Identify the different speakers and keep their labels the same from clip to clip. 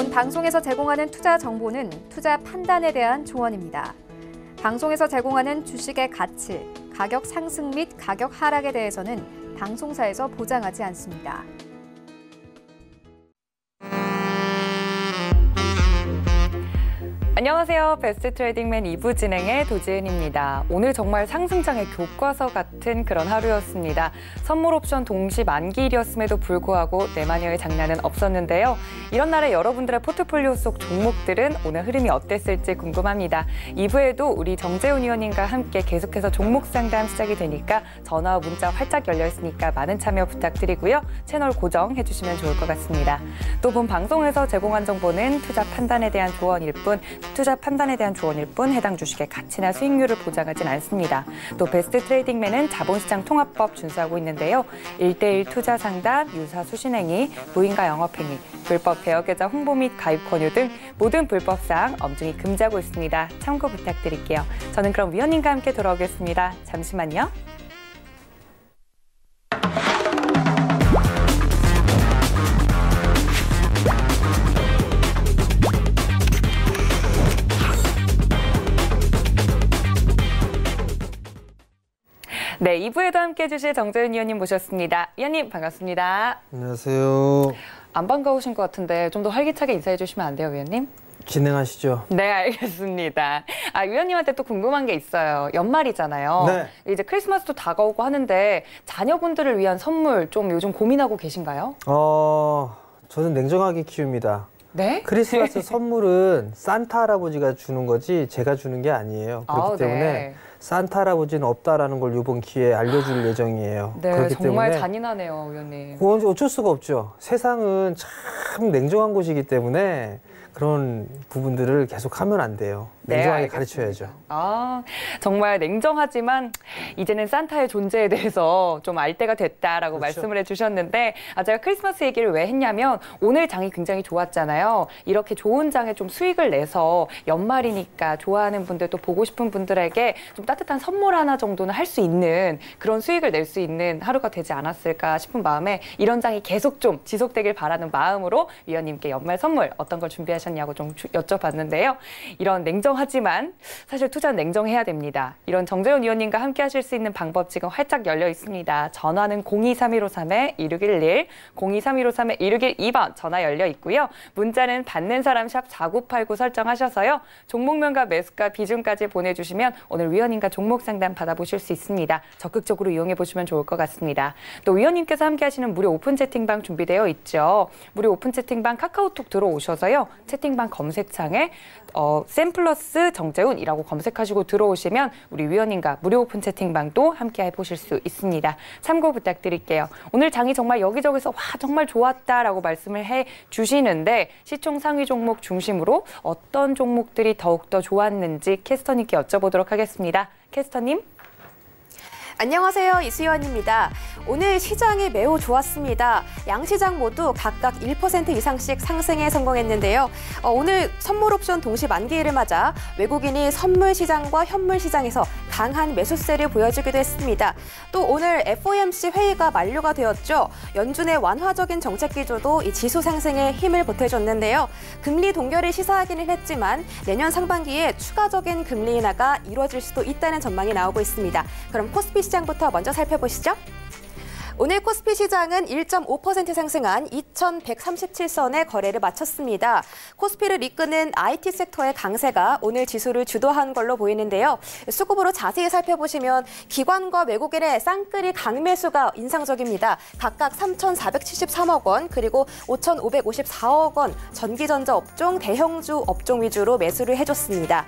Speaker 1: 본 방송에서 제공하는 투자 정보는 투자 판단에 대한 조언입니다. 방송에서 제공하는 주식의 가치, 가격 상승 및 가격 하락에 대해서는 방송사에서 보장하지 않습니다.
Speaker 2: 안녕하세요. 베스트 트레이딩맨 2부 진행의 도지은입니다. 오늘 정말 상승장의 교과서 같은 그런 하루였습니다. 선물 옵션 동시 만기일이었음에도 불구하고 내마녀의 장난은 없었는데요. 이런 날에 여러분들의 포트폴리오 속 종목들은 오늘 흐름이 어땠을지 궁금합니다. 2부에도 우리 정재훈 위원님과 함께 계속해서 종목 상담 시작이 되니까 전화와 문자 활짝 열려 있으니까 많은 참여 부탁드리고요. 채널 고정해 주시면 좋을 것 같습니다. 또 본 방송에서 제공한 정보는 투자 판단에 대한 조언일 뿐 투자 판단에 대한 조언일 뿐 해당 주식의 가치나 수익률을 보장하진 않습니다. 또 베스트 트레이딩맨은 자본시장 통합법 준수하고 있는데요. 1:1 투자 상담, 유사 수신행위, 무인가 영업행위, 불법 대여계좌 홍보 및 가입 권유 등 모든 불법사항 엄중히 금지하고 있습니다. 참고 부탁드릴게요. 저는 그럼 위원님과 함께 돌아오겠습니다. 잠시만요. 네, 2부에도 함께해 주실 정재훈 위원님 모셨습니다. 위원님 반갑습니다.
Speaker 3: 안녕하세요.
Speaker 2: 안 반가우신 것 같은데 좀 더 활기차게 인사해 주시면 안 돼요, 위원님?
Speaker 3: 진행하시죠.
Speaker 2: 네, 알겠습니다. 위원님한테 또 궁금한 게 있어요. 연말이잖아요.
Speaker 3: 네.
Speaker 2: 이제 크리스마스도 다가오고 하는데 자녀분들을 위한 선물 좀 요즘 고민하고 계신가요?
Speaker 3: 저는 냉정하게 키웁니다.
Speaker 2: 네?
Speaker 3: 크리스마스 선물은 산타 할아버지가 주는 거지 제가 주는 게 아니에요. 그렇기 때문에
Speaker 2: 네.
Speaker 3: 산타 할아버지는 없다라는 걸 이번 기회에 알려줄 예정이에요.
Speaker 2: 네,
Speaker 3: 그렇기
Speaker 2: 정말
Speaker 3: 때문에
Speaker 2: 잔인하네요, 위원님.
Speaker 3: 그건 어쩔 수가 없죠. 세상은 참 냉정한 곳이기 때문에 그런 부분들을 계속 하면 안 돼요. 냉정하게
Speaker 2: 네,
Speaker 3: 가르쳐야죠.
Speaker 2: 정말 냉정하지만 이제는 산타의 존재에 대해서 좀 알 때가 됐다라고
Speaker 3: 그렇죠.
Speaker 2: 말씀을 해주셨는데 제가 크리스마스 얘기를 왜 했냐면 오늘 장이 굉장히 좋았잖아요. 이렇게 좋은 장에 좀 수익을 내서 연말이니까 좋아하는 분들 또 보고 싶은 분들에게 좀 따뜻한 선물 하나 정도는 할 수 있는 그런 수익을 낼 수 있는 하루가 되지 않았을까 싶은 마음에 이런 장이 계속 좀 지속되길 바라는 마음으로 위원님께 연말 선물 어떤 걸 준비하셨냐고 좀 여쭤봤는데요. 이런 냉정하지만 사실 투자는 냉정해야 됩니다. 이런 정재훈 위원님과 함께 하실 수 있는 방법 지금 활짝 열려 있습니다. 전화는 023153-2611, 023153-2612번 전화 열려 있고요. 문자는 받는 사람 샵 4989 설정하셔서요. 종목명과 매수가 비중까지 보내주시면 오늘 위원님과 종목 상담 받아보실 수 있습니다. 적극적으로 이용해 보시면 좋을 것 같습니다. 또 위원님께서 함께 하시는 무료 오픈 채팅방 준비되어 있죠. 무료 오픈 채팅방 카카오톡 들어오셔서요. 채팅방 검색창에 샘플러스 정재훈이라고 검색하시고 들어오시면 우리 위원님과 무료 오픈 채팅방도 함께 해보실 수 있습니다. 참고 부탁드릴게요. 오늘 장이 정말 여기저기서 와 정말 좋았다라고 말씀을 해주시는데 시총 상위 종목 중심으로 어떤 종목들이 더욱더 좋았는지 캐스터님께 여쭤보도록 하겠습니다. 캐스터님.
Speaker 4: 안녕하세요. 이수연입니다. 오늘 시장이 매우 좋았습니다. 양시장 모두 각각 1% 이상씩 상승에 성공했는데요. 오늘 선물 옵션 동시 만기일을 맞아 외국인이 선물 시장과 현물 시장에서 강한 매수세를 보여주기도 했습니다. 또 오늘 FOMC 회의가 만료가 되었죠. 연준의 완화적인 정책 기조도 이 지수 상승에 힘을 보태줬는데요. 금리 동결을 시사하기는 했지만 내년 상반기에 추가적인 금리 인하가 이루어질 수도 있다는 전망이 나오고 있습니다. 그럼 코스피 시장부터 먼저 살펴보시죠. 오늘 코스피 시장은 1.5% 상승한 2,137선에 거래를 마쳤습니다. 코스피를 이끄는 IT 섹터의 강세가 오늘 지수를 주도한 걸로 보이는데요. 수급으로 자세히 살펴보시면 기관과 외국인의 쌍끌이 강매수가 인상적입니다. 각각 3,473억 원 그리고 5,554억 원 전기전자 업종, 대형주 업종 위주로 매수를 해줬습니다.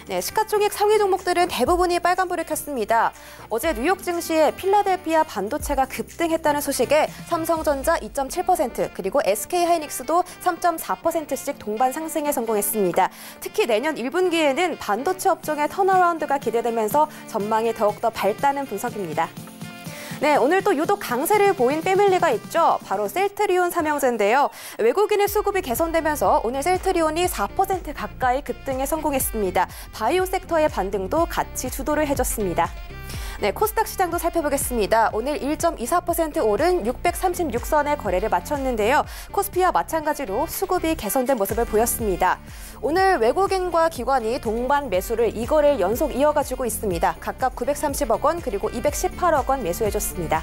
Speaker 4: 네, 시가총액 상위 종목들은 대부분이 빨간불을 켰습니다. 어제 뉴욕 증시에 필라델피아 반도체가 급등했다는 소식에 삼성전자 2.7% 그리고 SK하이닉스도 3.4%씩 동반 상승에 성공했습니다. 특히 내년 1분기에는 반도체 업종의 턴어라운드가 기대되면서 전망이 더욱더 밝다는 분석입니다. 네, 오늘 또 유독 강세를 보인 패밀리가 있죠. 바로 셀트리온 삼형제인데요. 외국인의 수급이 개선되면서 오늘 셀트리온이 4% 가까이 급등에 성공했습니다. 바이오 섹터의 반등도 같이 주도를 해줬습니다. 네, 코스닥 시장도 살펴보겠습니다. 오늘 1.24% 오른 636선의 거래를 마쳤는데요. 코스피와 마찬가지로 수급이 개선된 모습을 보였습니다. 오늘 외국인과 기관이 동반 매수를 2거래일 연속 이어가지고 있습니다. 각각 930억 원 그리고 218억 원 매수해줬습니다.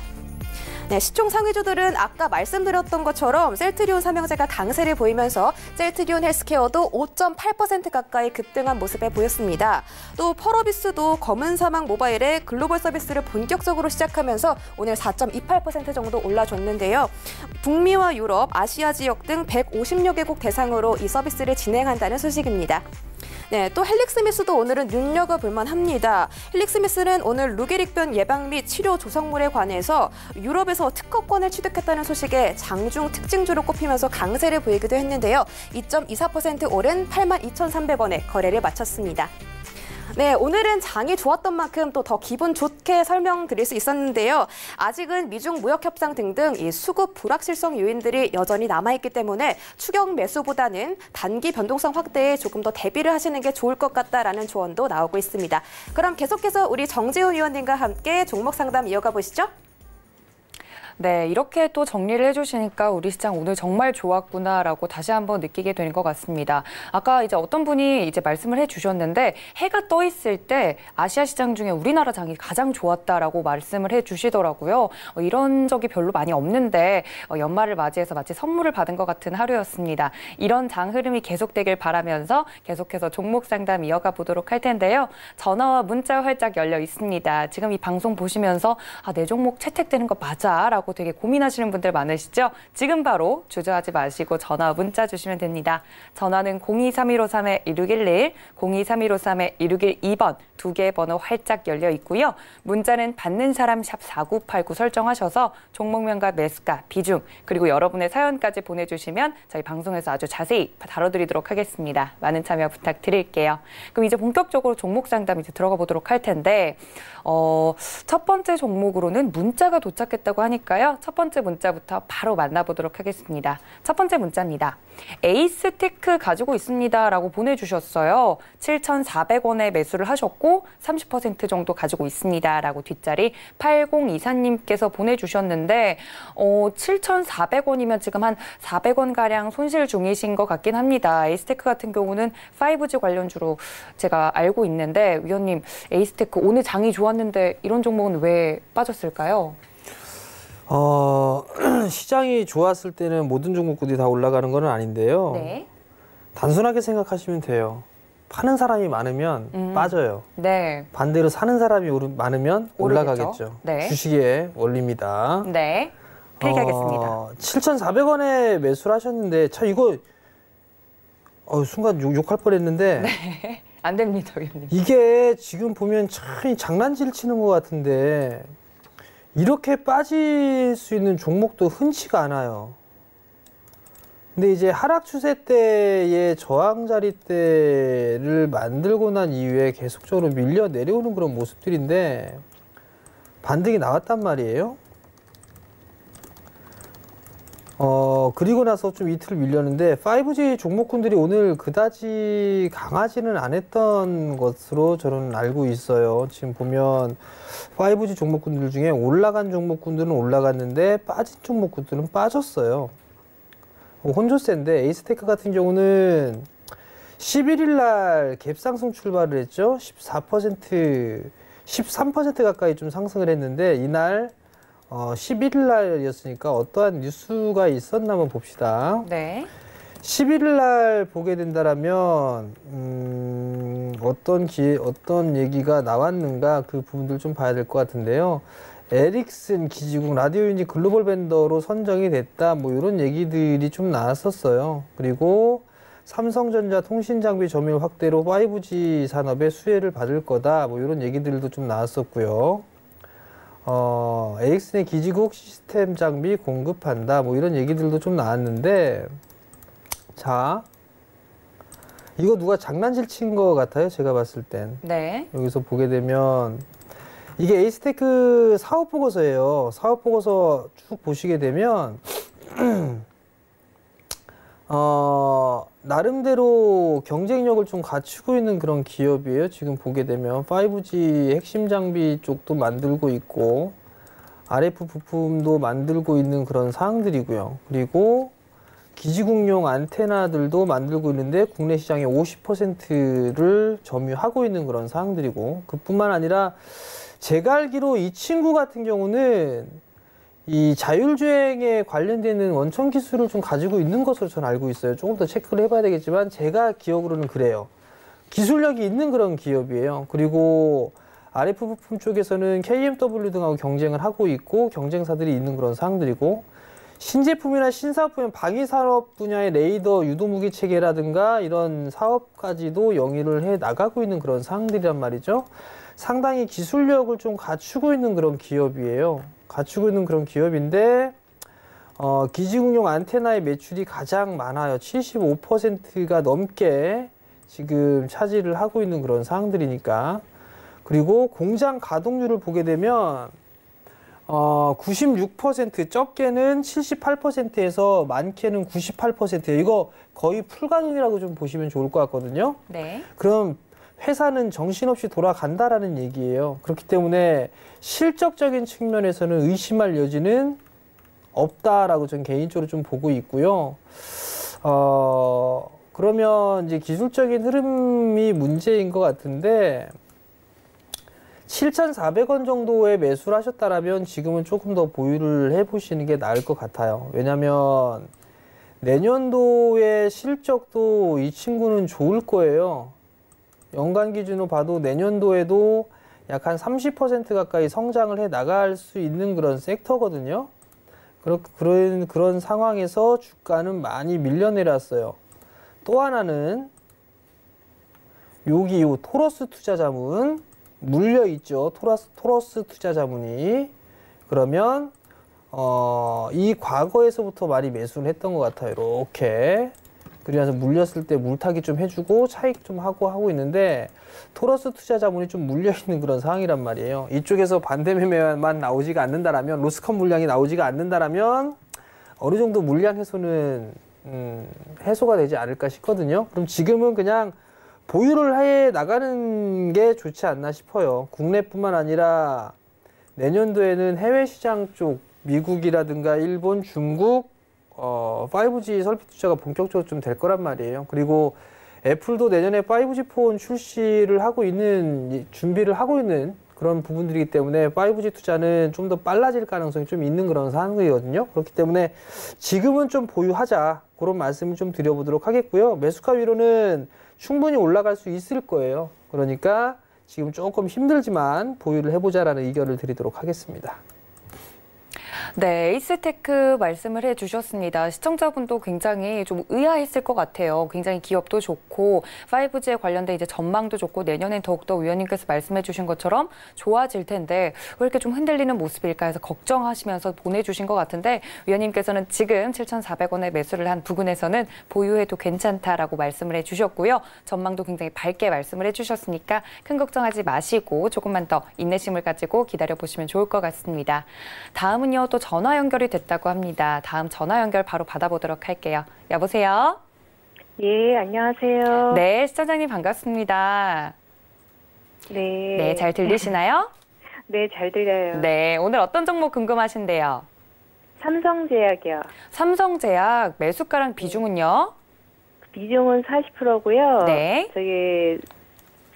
Speaker 4: 네, 시총 상위주들은 아까 말씀드렸던 것처럼 셀트리온 삼형제가 강세를 보이면서 셀트리온 헬스케어도 5.8% 가까이 급등한 모습을 보였습니다. 또 펄어비스도 검은 사막 모바일의 글로벌 서비스를 본격적으로 시작하면서 오늘 4.28% 정도 올라줬는데요. 북미와 유럽, 아시아 지역 등 150여 개국 대상으로 이 서비스를 진행한다는 소식입니다. 네, 또 헬릭스미스도 오늘은 눈여겨볼 만합니다. 헬릭스미스는 오늘 루게릭변 예방 및 치료 조성물에 관해서 유럽에서 특허권을 취득했다는 소식에 장중 특징주로 꼽히면서 강세를 보이기도 했는데요. 2.24% 오른 82,300원에 거래를 마쳤습니다. 네, 오늘은 장이 좋았던 만큼 또 더 기분 좋게 설명드릴 수 있었는데요. 아직은 미중 무역 협상 등등 이 수급 불확실성 요인들이 여전히 남아있기 때문에 추격 매수보다는 단기 변동성 확대에 조금 더 대비를 하시는 게 좋을 것 같다라는 조언도 나오고 있습니다. 그럼 계속해서 우리 정재훈 위원님과 함께 종목 상담 이어가 보시죠.
Speaker 2: 네, 이렇게 또 정리를 해주시니까 우리 시장 오늘 정말 좋았구나라고 다시 한번 느끼게 되는 것 같습니다. 아까 이제 어떤 분이 이제 말씀을 해주셨는데 해가 떠 있을 때 아시아 시장 중에 우리나라 장이 가장 좋았다라고 말씀을 해주시더라고요. 이런 적이 별로 많이 없는데 연말을 맞이해서 마치 선물을 받은 것 같은 하루였습니다. 이런 장 흐름이 계속되길 바라면서 계속해서 종목 상담 이어가 보도록 할 텐데요. 전화와 문자 활짝 열려 있습니다. 지금 이 방송 보시면서 내 종목 채택되는 거 맞아? 라고 되게 고민하시는 분들 많으시죠? 지금 바로 주저하지 마시고 전화 문자 주시면 됩니다. 전화는 023153-1611, 023153-1612번 두 개의 번호 활짝 열려 있고요. 문자는 받는 사람 샵 4989 설정하셔서 종목명과 매수가, 비중, 그리고 여러분의 사연까지 보내주시면 저희 방송에서 아주 자세히 다뤄드리도록 하겠습니다. 많은 참여 부탁드릴게요. 그럼 이제 본격적으로 종목 상담 이제 들어가 보도록 할 텐데 첫 번째 종목으로는 문자가 도착했다고 하니까요. 첫 번째 문자부터 바로 만나보도록 하겠습니다. 첫 번째 문자입니다. 에이스테크 가지고 있습니다 라고 보내주셨어요. 7,400원에 매수를 하셨고 30% 정도 가지고 있습니다 라고 뒷자리 8024님께서 보내주셨는데 7,400원이면 지금 한 400원가량 손실 중이신 것 같긴 합니다. 에이스테크 같은 경우는 5G 관련주로 제가 알고 있는데 위원님 에이스테크 오늘 장이 좋았는데 이런 종목은 왜 빠졌을까요?
Speaker 3: 시장이 좋았을 때는 모든 종목들이 다 올라가는 건 아닌데요.
Speaker 2: 네.
Speaker 3: 단순하게 생각하시면 돼요. 파는 사람이 많으면 빠져요.
Speaker 2: 네.
Speaker 3: 반대로 사는 사람이 많으면 올라가겠죠.
Speaker 2: 네.
Speaker 3: 주식의 원리입니다.
Speaker 2: 네. 필기하겠습니다.
Speaker 3: 7,400원에 매수를 하셨는데 참 이거 순간 욕할 뻔했는데
Speaker 2: 네. 안 됩니다, 위원님.
Speaker 3: 이게 지금 보면 참 장난질 치는 것 같은데 이렇게 빠질 수 있는 종목도 흔치가 않아요. 근데 이제 하락 추세 때의 저항 자리 때를 만들고 난 이후에 계속적으로 밀려 내려오는 그런 모습들인데 반등이 나왔단 말이에요. 그리고 나서 좀 이틀 밀렸는데 5G 종목군들이 오늘 그다지 강하지는 않았던 것으로 저는 알고 있어요. 지금 보면 5G 종목군들 중에 올라간 종목군들은 올라갔는데 빠진 종목군들은 빠졌어요. 혼조세인데 에이스테크 같은 경우는 11일 날 갭상승 출발을 했죠. 14%, 13% 가까이 좀 상승을 했는데 이날 11일 날이었으니까 어떠한 뉴스가 있었나 한번 봅시다.
Speaker 2: 네.
Speaker 3: 11일 날 보게 된다라면 어떤 얘기가 나왔는가 그 부분들 좀 봐야 될 것 같은데요. 에릭슨 기지국 라디오 유닛 글로벌 벤더로 선정이 됐다. 뭐 이런 얘기들이 좀 나왔었어요. 그리고 삼성전자 통신장비 점유율 확대로 5G 산업의 수혜를 받을 거다. 뭐 이런 얘기들도 좀 나왔었고요. 에릭슨의 기지국 시스템 장비 공급한다. 뭐 이런 얘기들도 좀 나왔는데, 자, 이거 누가 장난질 친 것 같아요. 제가 봤을 땐.
Speaker 2: 네.
Speaker 3: 여기서 보게 되면, 이게 에이스테크 사업 보고서예요. 사업 보고서 쭉 보시게 되면, 나름대로 경쟁력을 좀 갖추고 있는 그런 기업이에요. 지금 보게 되면 5G 핵심 장비 쪽도 만들고 있고 RF 부품도 만들고 있는 그런 사항들이고요. 그리고 기지국용 안테나들도 만들고 있는데 국내 시장의 50%를 점유하고 있는 그런 사항들이고, 그뿐만 아니라 제가 알기로 이 친구 같은 경우는 이 자율주행에 관련되는 원천 기술을 좀 가지고 있는 것으로 저는 알고 있어요. 조금 더 체크를 해봐야 되겠지만 제가 기억으로는 그래요. 기술력이 있는 그런 기업이에요. 그리고 RF 부품 쪽에서는 KMW 등하고 경쟁을 하고 있고 경쟁사들이 있는 그런 사항들이고, 신제품이나 신사업부면 방위산업 분야의 레이더 유도무기 체계라든가 이런 사업까지도 영위를 해 나가고 있는 그런 사항들이란 말이죠. 상당히 기술력을 좀 갖추고 있는 그런 기업이에요. 갖추고 있는 그런 기업인데 기지국용 안테나의 매출이 가장 많아요. 75%가 넘게 지금 차지를 하고 있는 그런 사항들이니까. 그리고 공장 가동률을 보게 되면 96%, 적게는 78%에서 많게는 98%예요. 이거 거의 풀가동이라고 좀 보시면 좋을 것 같거든요.
Speaker 2: 네.
Speaker 3: 그럼 회사는 정신없이 돌아간다라는 얘기예요. 그렇기 때문에 실적적인 측면에서는 의심할 여지는 없다라고 저는 개인적으로 좀 보고 있고요. 그러면 이제 기술적인 흐름이 문제인 것 같은데 7,400원 정도에 매수를 하셨다라면 지금은 조금 더 보유를 해보시는 게 나을 것 같아요. 왜냐하면 내년도의 실적도 이 친구는 좋을 거예요. 연간 기준으로 봐도 내년도에도 약 한 30% 가까이 성장을 해 나갈 수 있는 그런 섹터거든요. 그런 상황에서 주가는 많이 밀려내렸어요. 또 하나는 여기 요 토러스 투자자문 물려 있죠. 토러스 투자자문이. 그러면 이 과거에서부터 많이 매수를 했던 것 같아요. 이렇게. 그래서 물렸을 때 물타기 좀 해주고 차익 좀 하고 있는데 토러스 투자자문이 좀 물려있는 그런 상황이란 말이에요. 이쪽에서 반대 매매만 나오지가 않는다라면, 로스컷 물량이 나오지가 않는다라면 어느 정도 물량 해소는 해소가 되지 않을까 싶거든요. 그럼 지금은 그냥 보유를 해 나가는 게 좋지 않나 싶어요. 국내뿐만 아니라 내년도에는 해외 시장 쪽 미국이라든가 일본, 중국 5G 설비 투자가 본격적으로 좀 될 거란 말이에요. 그리고 애플도 내년에 5G 폰 출시를 하고 있는, 준비를 하고 있는 그런 부분들이기 때문에 5G 투자는 좀 더 빨라질 가능성이 좀 있는 그런 상황이거든요. 그렇기 때문에 지금은 좀 보유하자, 그런 말씀을 좀 드려보도록 하겠고요. 매수가 위로는 충분히 올라갈 수 있을 거예요. 그러니까 지금 조금 힘들지만 보유를 해보자라는 의견을 드리도록 하겠습니다.
Speaker 2: 네, 에이스테크 말씀을 해주셨습니다. 시청자분도 굉장히 좀 의아했을 것 같아요. 굉장히 기업도 좋고 5G에 관련된 이제 전망도 좋고 내년엔 더욱더 위원님께서 말씀해주신 것처럼 좋아질 텐데 왜 이렇게 좀 흔들리는 모습일까 해서 걱정하시면서 보내주신 것 같은데, 위원님께서는 지금 7,400원에 매수를 한 부근에서는 보유해도 괜찮다라고 말씀을 해주셨고요. 전망도 굉장히 밝게 말씀을 해주셨으니까 큰 걱정하지 마시고 조금만 더 인내심을 가지고 기다려보시면 좋을 것 같습니다. 다음은요, 또 전화 연결이 됐다고 합니다. 다음 전화 연결 바로 받아보도록 할게요. 여보세요?
Speaker 5: 예, 안녕하세요.
Speaker 2: 네, 시청자님 반갑습니다.
Speaker 5: 네.
Speaker 2: 네, 잘 들리시나요?
Speaker 5: 네, 잘 들려요.
Speaker 2: 네, 오늘 어떤 종목 궁금하신데요?
Speaker 5: 삼성제약이요.
Speaker 2: 삼성제약 매수가랑 비중은요?
Speaker 5: 비중은 40%고요.
Speaker 2: 네.
Speaker 5: 저기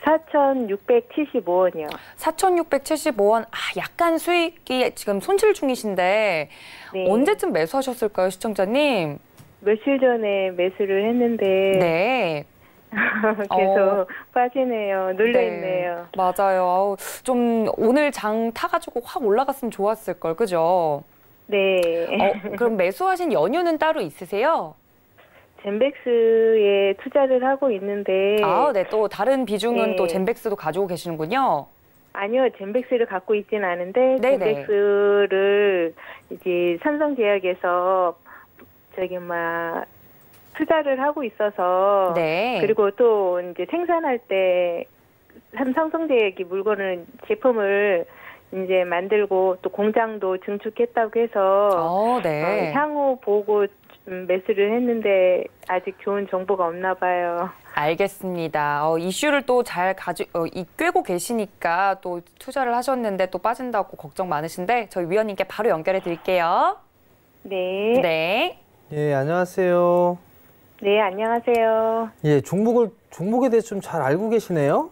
Speaker 5: 4,675원이요.
Speaker 2: 4,675원. 약간 수익이 지금 손실 중이신데
Speaker 5: 네.
Speaker 2: 언제쯤 매수하셨을까요, 시청자님?
Speaker 5: 며칠 전에 매수를 했는데
Speaker 2: 네.
Speaker 5: 계속 빠지네요. 눌려있네요.
Speaker 2: 네, 맞아요. 아우, 좀 오늘 장 타가지고 확 올라갔으면 좋았을 걸, 그죠?
Speaker 5: 네.
Speaker 2: 그럼 매수하신 연유는 따로 있으세요?
Speaker 5: 젠백스에 투자를 하고 있는데.
Speaker 2: 네. 또 다른 비중은
Speaker 5: 네.
Speaker 2: 또 젠백스도 가지고 계시는군요.
Speaker 5: 아니요, 젠백스를 갖고 있진 않은데
Speaker 2: 네네.
Speaker 5: 젠백스를 이제 삼성제약에서 투자를 하고 있어서.
Speaker 2: 네.
Speaker 5: 그리고 또 이제 생산할 때 삼성제약이 제품을 이제 만들고 또 공장도 증축했다고 해서
Speaker 2: 네.
Speaker 5: 향후 보고 매수를 했는데 아직 좋은 정보가 없나 봐요.
Speaker 2: 알겠습니다. 이슈를 또 잘 꿰고 계시니까 또 투자를 하셨는데 또 빠진다고 걱정 많으신데 저희 위원님께 바로 연결해 드릴게요.
Speaker 5: 네.
Speaker 2: 네.
Speaker 3: 예, 안녕하세요.
Speaker 5: 네, 안녕하세요.
Speaker 3: 예, 종목에 대해서 좀 잘 알고 계시네요.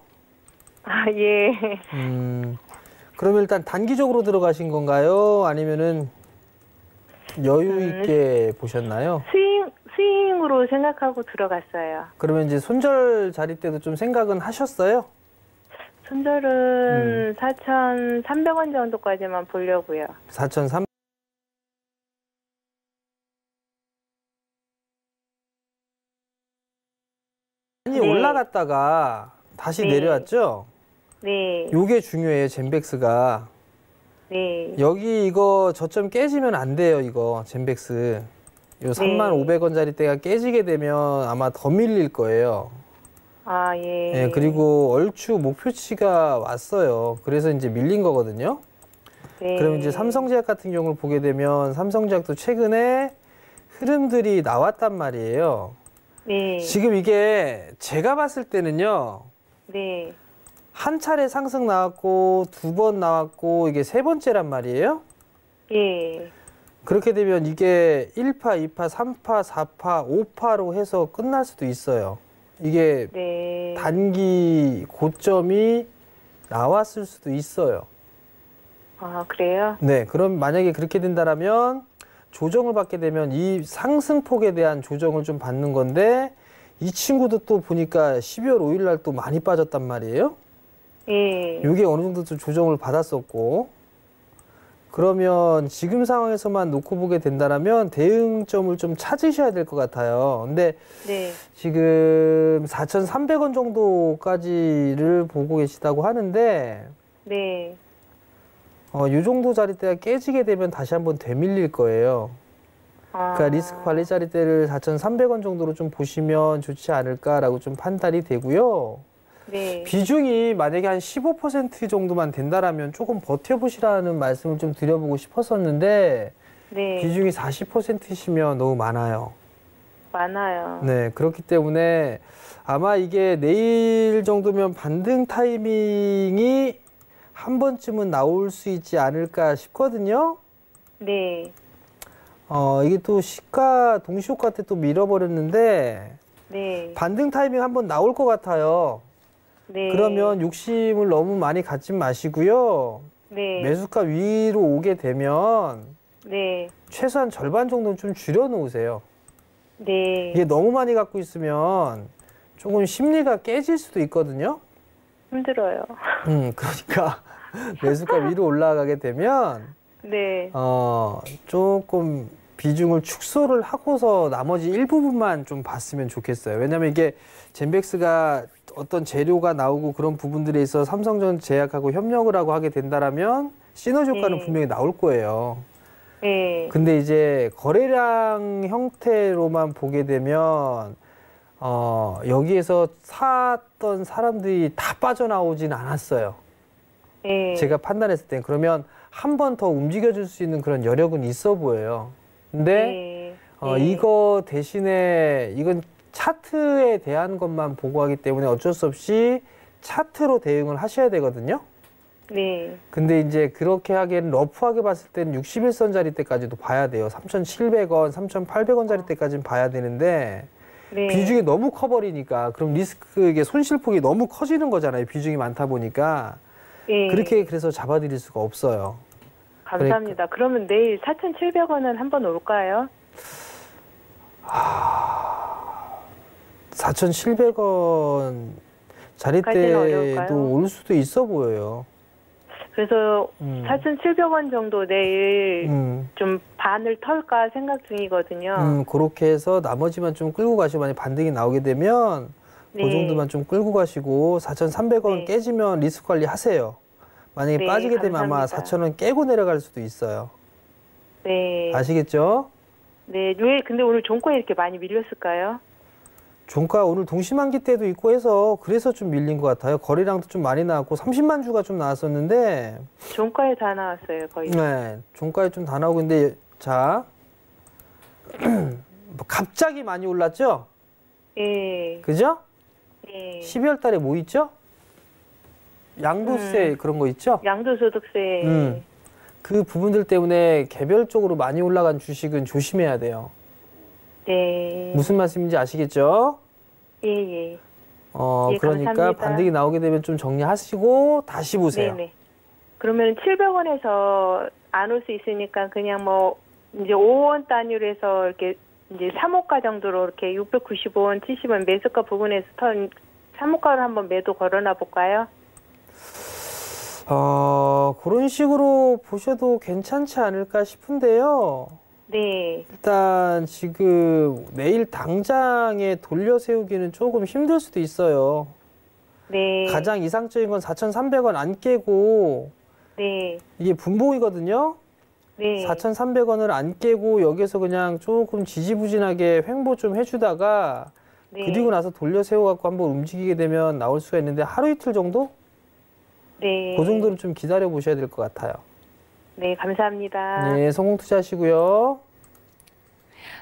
Speaker 5: 아, 예.
Speaker 3: 그러면 일단 단기적으로 들어가신 건가요? 아니면은 여유 있게 보셨나요?
Speaker 5: 스윙으로 생각하고 들어갔어요.
Speaker 3: 그러면 이제 손절 자리 때도 좀 생각은 하셨어요?
Speaker 5: 손절은 4,300원 정도까지만 보려고요.
Speaker 3: 4,300. 많이
Speaker 5: 네.
Speaker 3: 올라갔다가 다시
Speaker 5: 네.
Speaker 3: 내려왔죠?
Speaker 5: 네.
Speaker 3: 요게 중요해요, 젠백스가.
Speaker 5: 네.
Speaker 3: 여기 이거 저점 깨지면 안 돼요, 이거 젠백스. 요 35,000원짜리 때가 깨지게 되면 아마 더 밀릴 거예요.
Speaker 5: 아, 예.
Speaker 3: 예, 그리고 얼추 목표치가 왔어요. 그래서 이제 밀린 거거든요.
Speaker 5: 네.
Speaker 3: 그럼 이제 삼성제약 같은 경우를 보게 되면 삼성제약도 최근에 흐름들이 나왔단 말이에요.
Speaker 5: 네.
Speaker 3: 지금 이게 제가 봤을 때는요.
Speaker 5: 네.
Speaker 3: 한 차례 상승 나왔고 2번 나왔고 이게 3번째란 말이에요.
Speaker 5: 예.
Speaker 3: 그렇게 되면 이게 1파, 2파, 3파, 4파, 5파로 해서 끝날 수도 있어요. 이게
Speaker 5: 네.
Speaker 3: 단기 고점이 나왔을 수도 있어요.
Speaker 5: 아, 그래요?
Speaker 3: 네, 그럼 만약에 그렇게 된다면 조정을 받게 되면 이 상승폭에 대한 조정을 좀 받는 건데 이 친구도 또 보니까 12월 5일 날 또 많이 빠졌단 말이에요.
Speaker 5: 예.
Speaker 3: 이게 어느 정도 좀 조정을 받았었고 그러면 지금 상황에서만 놓고 보게 된다면 대응점을 좀 찾으셔야 될 것 같아요. 근데
Speaker 5: 네.
Speaker 3: 지금 4,300원 정도까지를 보고 계시다고 하는데
Speaker 5: 네.
Speaker 3: 이 정도 자리대가 깨지게 되면 다시 한번 되밀릴 거예요.
Speaker 5: 아.
Speaker 3: 그러니까 리스크 관리 자리대를 4,300원 정도로 좀 보시면 좋지 않을까라고 좀 판단이 되고요.
Speaker 5: 네.
Speaker 3: 비중이 만약에 한 15% 정도만 된다라면 조금 버텨보시라는 말씀을 좀 드려보고 싶었었는데
Speaker 5: 네.
Speaker 3: 비중이 40%시면 너무 많아요.
Speaker 5: 많아요.
Speaker 3: 네, 그렇기 때문에 아마 이게 내일 정도면 반등 타이밍이 한 번쯤은 나올 수 있지 않을까 싶거든요.
Speaker 5: 네.
Speaker 3: 이게 또 시가 동시효과 때 또 밀어버렸는데
Speaker 5: 네.
Speaker 3: 반등 타이밍 한번 나올 것 같아요.
Speaker 5: 네.
Speaker 3: 그러면 욕심을 너무 많이 갖지 마시고요.
Speaker 5: 네.
Speaker 3: 매수가 위로 오게 되면
Speaker 5: 네.
Speaker 3: 최소한 절반 정도는 좀 줄여놓으세요.
Speaker 5: 네.
Speaker 3: 이게 너무 많이 갖고 있으면 조금 심리가 깨질 수도 있거든요.
Speaker 5: 힘들어요.
Speaker 3: 그러니까 매수가 위로 올라가게 되면
Speaker 5: 네.
Speaker 3: 조금 비중을 축소를 하고서 나머지 일부분만 좀 봤으면 좋겠어요. 왜냐하면 이게 젠백스가 어떤 재료가 나오고 그런 부분들에 있어 삼성전자하고 협력을 하고 하게 된다라면 시너지 효과는
Speaker 5: 네.
Speaker 3: 분명히 나올 거예요.
Speaker 5: 네.
Speaker 3: 근데 이제 거래량 형태로만 보게 되면 여기에서 샀던 사람들이 다 빠져나오진 않았어요.
Speaker 5: 네.
Speaker 3: 제가 판단했을 땐 그러면 한 번 더 움직여줄 수 있는 그런 여력은 있어 보여요. 근데
Speaker 5: 네.
Speaker 3: 이거 대신에 이건 차트에 대한 것만 보고 하기 때문에 어쩔 수 없이 차트로 대응을 하셔야 되거든요.
Speaker 5: 네.
Speaker 3: 근데 이제 그렇게 하기에는 러프하게 봤을 때는 61선짜리 때까지도 봐야 돼요. 3,700원, 3,800원짜리 때까지는 봐야 되는데
Speaker 5: 네.
Speaker 3: 비중이 너무 커버리니까 그럼 리스크 이게 손실폭이 너무 커지는 거잖아요. 비중이 많다 보니까
Speaker 5: 네.
Speaker 3: 그렇게 그래서 잡아드릴 수가 없어요.
Speaker 5: 감사합니다. 그러면 내일 4,700원은 한번 올까요?
Speaker 3: 4,700원
Speaker 5: 까지는 어려울까요?
Speaker 3: 자리대도 올 수도 있어 보여요.
Speaker 5: 그래서 4,700원 정도 내일 좀 반을 털까 생각 중이거든요.
Speaker 3: 그렇게 해서 나머지만 좀 끌고 가시고 만약 반등이 나오게 되면
Speaker 5: 네.
Speaker 3: 그 정도만 좀 끌고 가시고 4,300원
Speaker 5: 네.
Speaker 3: 깨지면 리스크 관리 하세요. 만약에
Speaker 5: 네,
Speaker 3: 빠지게 되면 아마
Speaker 5: 감사합니다.
Speaker 3: 4,000원 깨고 내려갈 수도 있어요.
Speaker 5: 네.
Speaker 3: 아시겠죠?
Speaker 5: 네. 왜 근데 오늘 종가에 이렇게 많이 밀렸을까요?
Speaker 3: 종가 오늘 동시만기 때도 있고 해서 그래서 좀 밀린 것 같아요. 거래량도 좀 많이 나왔고 30만 주가 좀 나왔었는데
Speaker 5: 종가에 다 나왔어요, 거의.
Speaker 3: 네, 종가에 좀 다 나오고 있는데 자 갑자기 많이 올랐죠?
Speaker 5: 예.
Speaker 3: 그죠?
Speaker 5: 예.
Speaker 3: 12월 달에 뭐 있죠? 양도세 그런 거 있죠?
Speaker 5: 양도소득세.
Speaker 3: 그 부분들 때문에 개별적으로 많이 올라간 주식은 조심해야 돼요.
Speaker 5: 네.
Speaker 3: 무슨 말씀인지 아시겠죠?
Speaker 5: 예, 예. 예,
Speaker 3: 그러니까
Speaker 5: 감사합니다.
Speaker 3: 반등이 나오게 되면 좀 정리하시고 다시 보세요.
Speaker 5: 네네. 그러면 700원에서 안 올 수 있으니까 그냥 뭐 이제 5원 단위로 해서 이렇게 이제 3호가 정도로 이렇게 695원, 70원 매수가 부분에서 3호가로 한번 매도 걸어놔 볼까요?
Speaker 3: 그런 식으로 보셔도 괜찮지 않을까 싶은데요.
Speaker 5: 네.
Speaker 3: 일단 지금 내일 당장에 돌려 세우기는 조금 힘들 수도 있어요.
Speaker 5: 네.
Speaker 3: 가장 이상적인 건 4,300원 안 깨고
Speaker 5: 네.
Speaker 3: 이게 분봉이거든요.
Speaker 5: 네.
Speaker 3: 4,300원을 안 깨고 여기서 그냥 조금 지지부진하게 횡보 좀 해주다가
Speaker 5: 네.
Speaker 3: 그리고 나서 돌려 세워갖고 한번 움직이게 되면 나올 수가 있는데 하루 이틀 정도?
Speaker 5: 네.
Speaker 3: 그 정도는 좀 기다려 보셔야 될 것 같아요.
Speaker 5: 네, 감사합니다.
Speaker 3: 네, 성공 투자하시고요.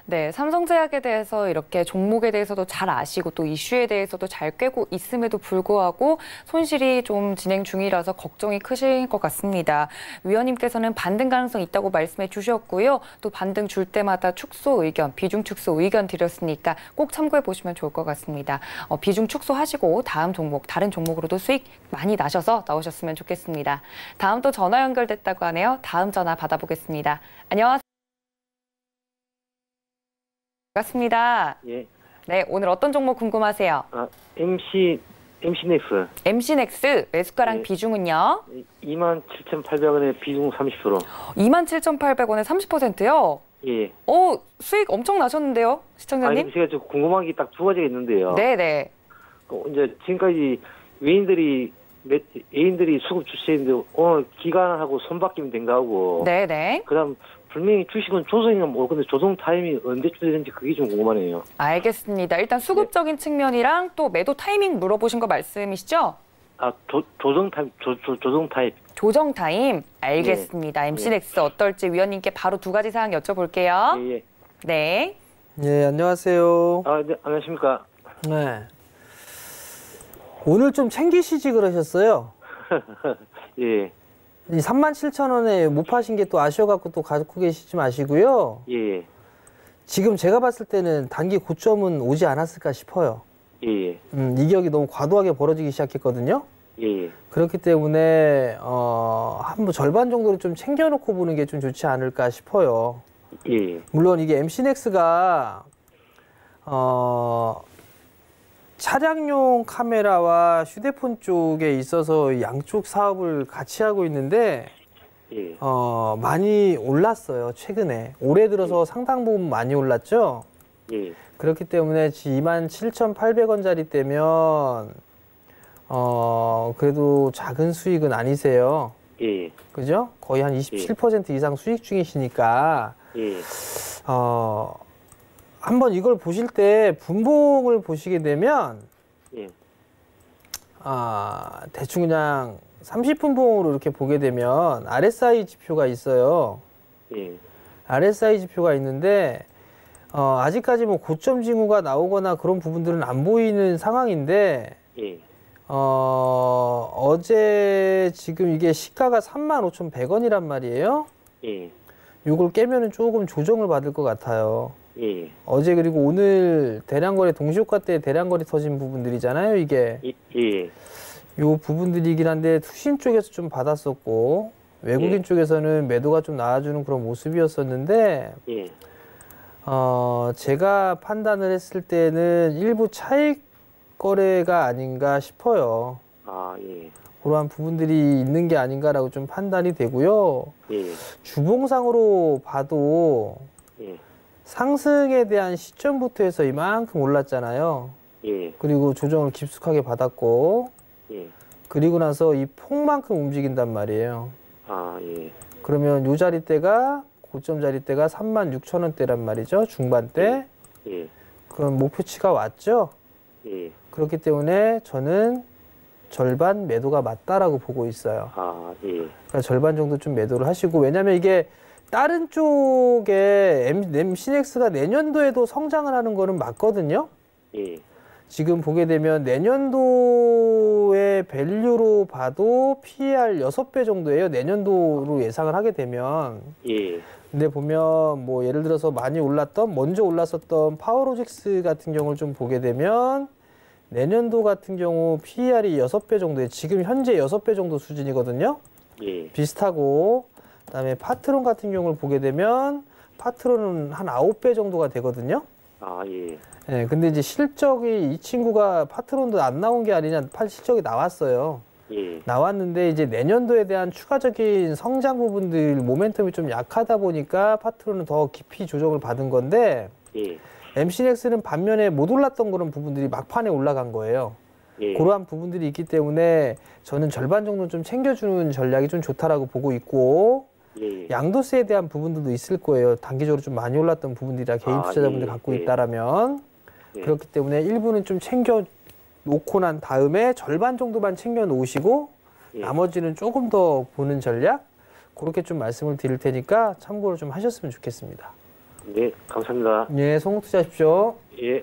Speaker 2: 네, 삼성제약에 대해서 이렇게 종목에 대해서도 잘 아시고 또 이슈에 대해서도 잘 꿰고 있음에도 불구하고 손실이 좀 진행 중이라서 걱정이 크신 것 같습니다. 위원님께서는 반등 가능성이 있다고 말씀해 주셨고요. 또 반등 줄 때마다 축소 의견, 비중 축소 의견 드렸으니까 꼭 참고해 보시면 좋을 것 같습니다. 비중 축소하시고 다음 종목, 다른 종목으로도 수익 많이 나셔서 나오셨으면 좋겠습니다. 다음 또 전화 연결됐다고 하네요. 다음 전화 받아보겠습니다. 안녕하세요. 반갑습니다.
Speaker 6: 예.
Speaker 2: 네, 오늘 어떤 종목 궁금하세요?
Speaker 6: MC넥스.
Speaker 2: MC넥스 매수가랑
Speaker 6: 네.
Speaker 2: 비중은요?
Speaker 6: 27,800원에 비중 30%.
Speaker 2: 27,800원에 30%요?
Speaker 6: 예.
Speaker 2: 수익 엄청 나셨는데요, 시청자님?
Speaker 6: 아니, 제가 좀 궁금한 게 딱 두 가지가 있는데요.
Speaker 2: 네네.
Speaker 6: 이제 지금까지 애인들이 수급 주시했는데 오늘 기간하고 손바뀜 된 거하고.
Speaker 2: 네네.
Speaker 6: 그다음 분명히 주식은 조정이나 뭐 근데 조정 타임이 언제쯤 되는지 그게 좀 궁금하네요.
Speaker 2: 알겠습니다. 일단 수급적인 측면이랑 또 매도 타이밍 물어보신 거 말씀이시죠?
Speaker 6: 조정 타임, 조정 타입.
Speaker 2: 조정 타임 알겠습니다. MC넥스 어떨지 위원님께 바로 두 가지 사항 여쭤볼게요.
Speaker 6: 예, 예.
Speaker 2: 네.
Speaker 3: 네, 안녕하세요.
Speaker 6: 네, 안녕하십니까.
Speaker 3: 네. 오늘 좀 챙기시지 그러셨어요.
Speaker 6: 예,
Speaker 3: 이 37,000원에 못 파신 게 또 아쉬워갖고 또 갖고 계시지 마시고요.
Speaker 6: 예,
Speaker 3: 지금 제가 봤을 때는 단기 고점은 오지 않았을까 싶어요.
Speaker 6: 예,
Speaker 3: 이격이 너무 과도하게 벌어지기 시작했거든요.
Speaker 6: 예,
Speaker 3: 그렇기 때문에 한번 절반 정도를 좀 챙겨놓고 보는 게 좀 좋지 않을까 싶어요.
Speaker 6: 예,
Speaker 3: 물론 이게 MC넥스가 차량용 카메라와 휴대폰 쪽에 있어서 양쪽 사업을 같이 하고 있는데
Speaker 6: 예,
Speaker 3: 많이 올랐어요. 최근에 올해 들어서 상당 부분 많이 올랐죠.
Speaker 6: 예,
Speaker 3: 그렇기 때문에 27,800원짜리 때면 그래도 작은 수익은 아니세요.
Speaker 6: 예,
Speaker 3: 그죠? 거의 한 27% 이상 수익 중이시니까
Speaker 6: 예,
Speaker 3: 한번 이걸 보실 때 분봉을 보시게 되면
Speaker 6: 예,
Speaker 3: 대충 그냥 30분봉으로 이렇게 보게 되면 RSI 지표가 있어요.
Speaker 6: 예,
Speaker 3: RSI 지표가 있는데 아직까지 뭐 고점 징후가 나오거나 그런 부분들은 안 보이는 상황인데
Speaker 6: 예,
Speaker 3: 어제 지금 이게 시가가 35,100원이란 말이에요.
Speaker 6: 예,
Speaker 3: 요걸 깨면은 조금 조정을 받을 것 같아요.
Speaker 6: 예,
Speaker 3: 어제 그리고 오늘 대량거래 동시효과 때 대량거래 터진 부분들이잖아요. 이게
Speaker 6: 예,
Speaker 3: 요 부분들이긴 한데 투신 쪽에서 좀 받았었고 외국인
Speaker 6: 예.
Speaker 3: 쪽에서는 매도가 좀 나와주는 그런 모습이었었는데
Speaker 6: 예,
Speaker 3: 제가 판단을 했을 때는 일부 차익 거래가 아닌가 싶어요.
Speaker 6: 예,
Speaker 3: 그러한 부분들이 있는 게 아닌가라고 좀 판단이 되고요.
Speaker 6: 예,
Speaker 3: 주봉상으로 봐도
Speaker 6: 예,
Speaker 3: 상승에 대한 시점부터 해서 이만큼 올랐잖아요.
Speaker 6: 예,
Speaker 3: 그리고 조정을 깊숙하게 받았고
Speaker 6: 예,
Speaker 3: 그리고 나서 이 폭만큼 움직인단 말이에요.
Speaker 6: 예,
Speaker 3: 그러면 요 자리대가 고점 자리대가 36,000원대란 말이죠. 중반대.
Speaker 6: 예,
Speaker 3: 그럼 목표치가 왔죠.
Speaker 6: 예,
Speaker 3: 그렇기 때문에 저는 절반 매도가 맞다라고 보고 있어요.
Speaker 6: 예,
Speaker 3: 그러니까 절반 정도 좀 매도를 하시고 왜냐하면 이게 다른 쪽에 MC넥스가 내년도에도 성장을 하는 거는 맞거든요.
Speaker 6: 예.
Speaker 3: 지금 보게 되면 내년도의 밸류로 봐도 PER 6배 정도예요. 내년도로 예상을 하게 되면.
Speaker 6: 예.
Speaker 3: 근데 보면 뭐 예를 들어서 많이 먼저 올랐었던 파워로직스 같은 경우를 좀 보게 되면 내년도 같은 경우 PER이 6배 정도에 지금 현재 6배 정도 수준이거든요.
Speaker 6: 예.
Speaker 3: 비슷하고 그다음에 파트론 같은 경우를 보게 되면 파트론은 한 9배 정도가 되거든요.
Speaker 6: 아, 예.
Speaker 3: 네, 근데 이제 실적이 이 친구가 파트론도 안 나온 게 아니냐 실적이 나왔어요.
Speaker 6: 예.
Speaker 3: 나왔는데 이제 내년도에 대한 추가적인 성장 부분들 모멘텀이 좀 약하다 보니까 파트론은 더 깊이 조정을 받은 건데
Speaker 6: 예.
Speaker 3: MC넥스는 반면에 못 올랐던 그런 부분들이 막판에 올라간 거예요.
Speaker 6: 예.
Speaker 3: 그러한 부분들이 있기 때문에 저는 절반 정도 좀 챙겨주는 전략이 좀 좋다라고 보고 있고
Speaker 6: 예.
Speaker 3: 양도세에 대한 부분들도 있을 거예요. 단기적으로 좀 많이 올랐던 부분들이라 개인 투자자분들 갖고 있다라면
Speaker 6: 예.
Speaker 3: 그렇기 때문에 일부는 좀 챙겨 놓고 난 다음에 절반 정도만 챙겨 놓으시고
Speaker 6: 예.
Speaker 3: 나머지는 조금 더 보는 전략 그렇게 좀 말씀을 드릴 테니까 참고를 좀 하셨으면 좋겠습니다.
Speaker 6: 네, 감사합니다.
Speaker 3: 예, 성공 투자하십시오.
Speaker 6: 예.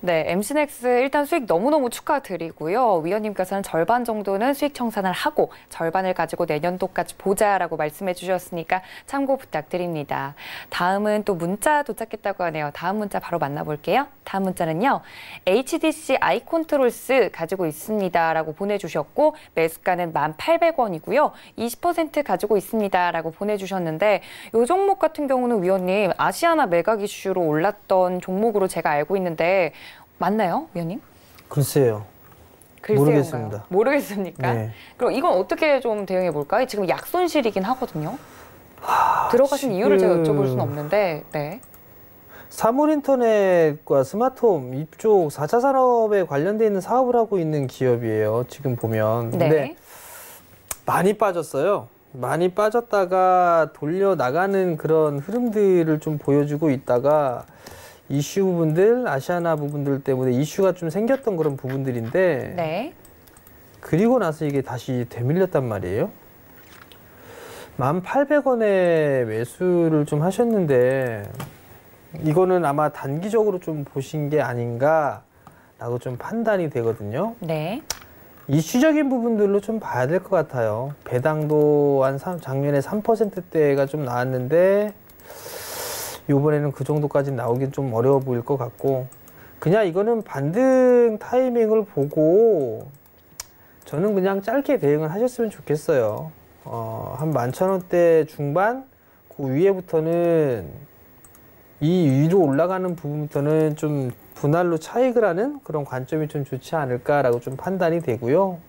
Speaker 2: 네, MC넥스 일단 수익 너무너무 축하드리고요. 위원님께서는 절반 정도는 수익 청산을 하고 절반을 가지고 내년도까지 보자라고 말씀해 주셨으니까 참고 부탁드립니다. 다음은 또 문자 도착했다고 하네요. 다음 문자 바로 만나볼게요. 다음 문자는요. HDC 아이콘트롤스 가지고 있습니다라고 보내주셨고 매수가는 1,800원이고요. 20% 가지고 있습니다라고 보내주셨는데 이 종목 같은 경우는 위원님 아시아나 매각 이슈로 올랐던 종목으로 제가 알고 있는데 맞나요, 위원님?
Speaker 3: 글쎄요.
Speaker 2: 글쎄요인가요?
Speaker 3: 모르겠습니다.
Speaker 2: 모르겠습니까?
Speaker 3: 네.
Speaker 2: 그럼 이건 어떻게 좀 대응해 볼까요? 지금 약손실이긴 하거든요. 들어가신 이유를 제가 여쭤볼 수는 없는데, 네.
Speaker 3: 사물인터넷과 스마트홈 이쪽 4차 산업에 관련돼 있는 사업을 하고 있는 기업이에요. 지금 보면. 근데
Speaker 2: 네.
Speaker 3: 많이 빠졌어요. 많이 빠졌다가 돌려 나가는 그런 흐름들을 좀 보여주고 있다가 이슈 부분들, 아시아나 부분들 때문에 이슈가 좀 생겼던 그런 부분들인데
Speaker 2: 네.
Speaker 3: 그리고 나서 이게 다시 되밀렸단 말이에요. 1,800원에 매수를 좀 하셨는데 이거는 아마 단기적으로 좀 보신 게 아닌가라고 좀 판단이 되거든요.
Speaker 2: 네.
Speaker 3: 이슈적인 부분들로 좀 봐야 될 것 같아요. 배당도 한 작년에 3%대가 좀 나왔는데 이번에는 그 정도까지 나오긴 좀 어려워 보일 것 같고 그냥 이거는 반등 타이밍을 보고 저는 그냥 짧게 대응을 하셨으면 좋겠어요. 한 11,000원대 중반 그 위에부터는 이 위로 올라가는 부분부터는 좀 분할로 차익을 하는 그런 관점이 좀 좋지 않을까라고 좀 판단이 되고요.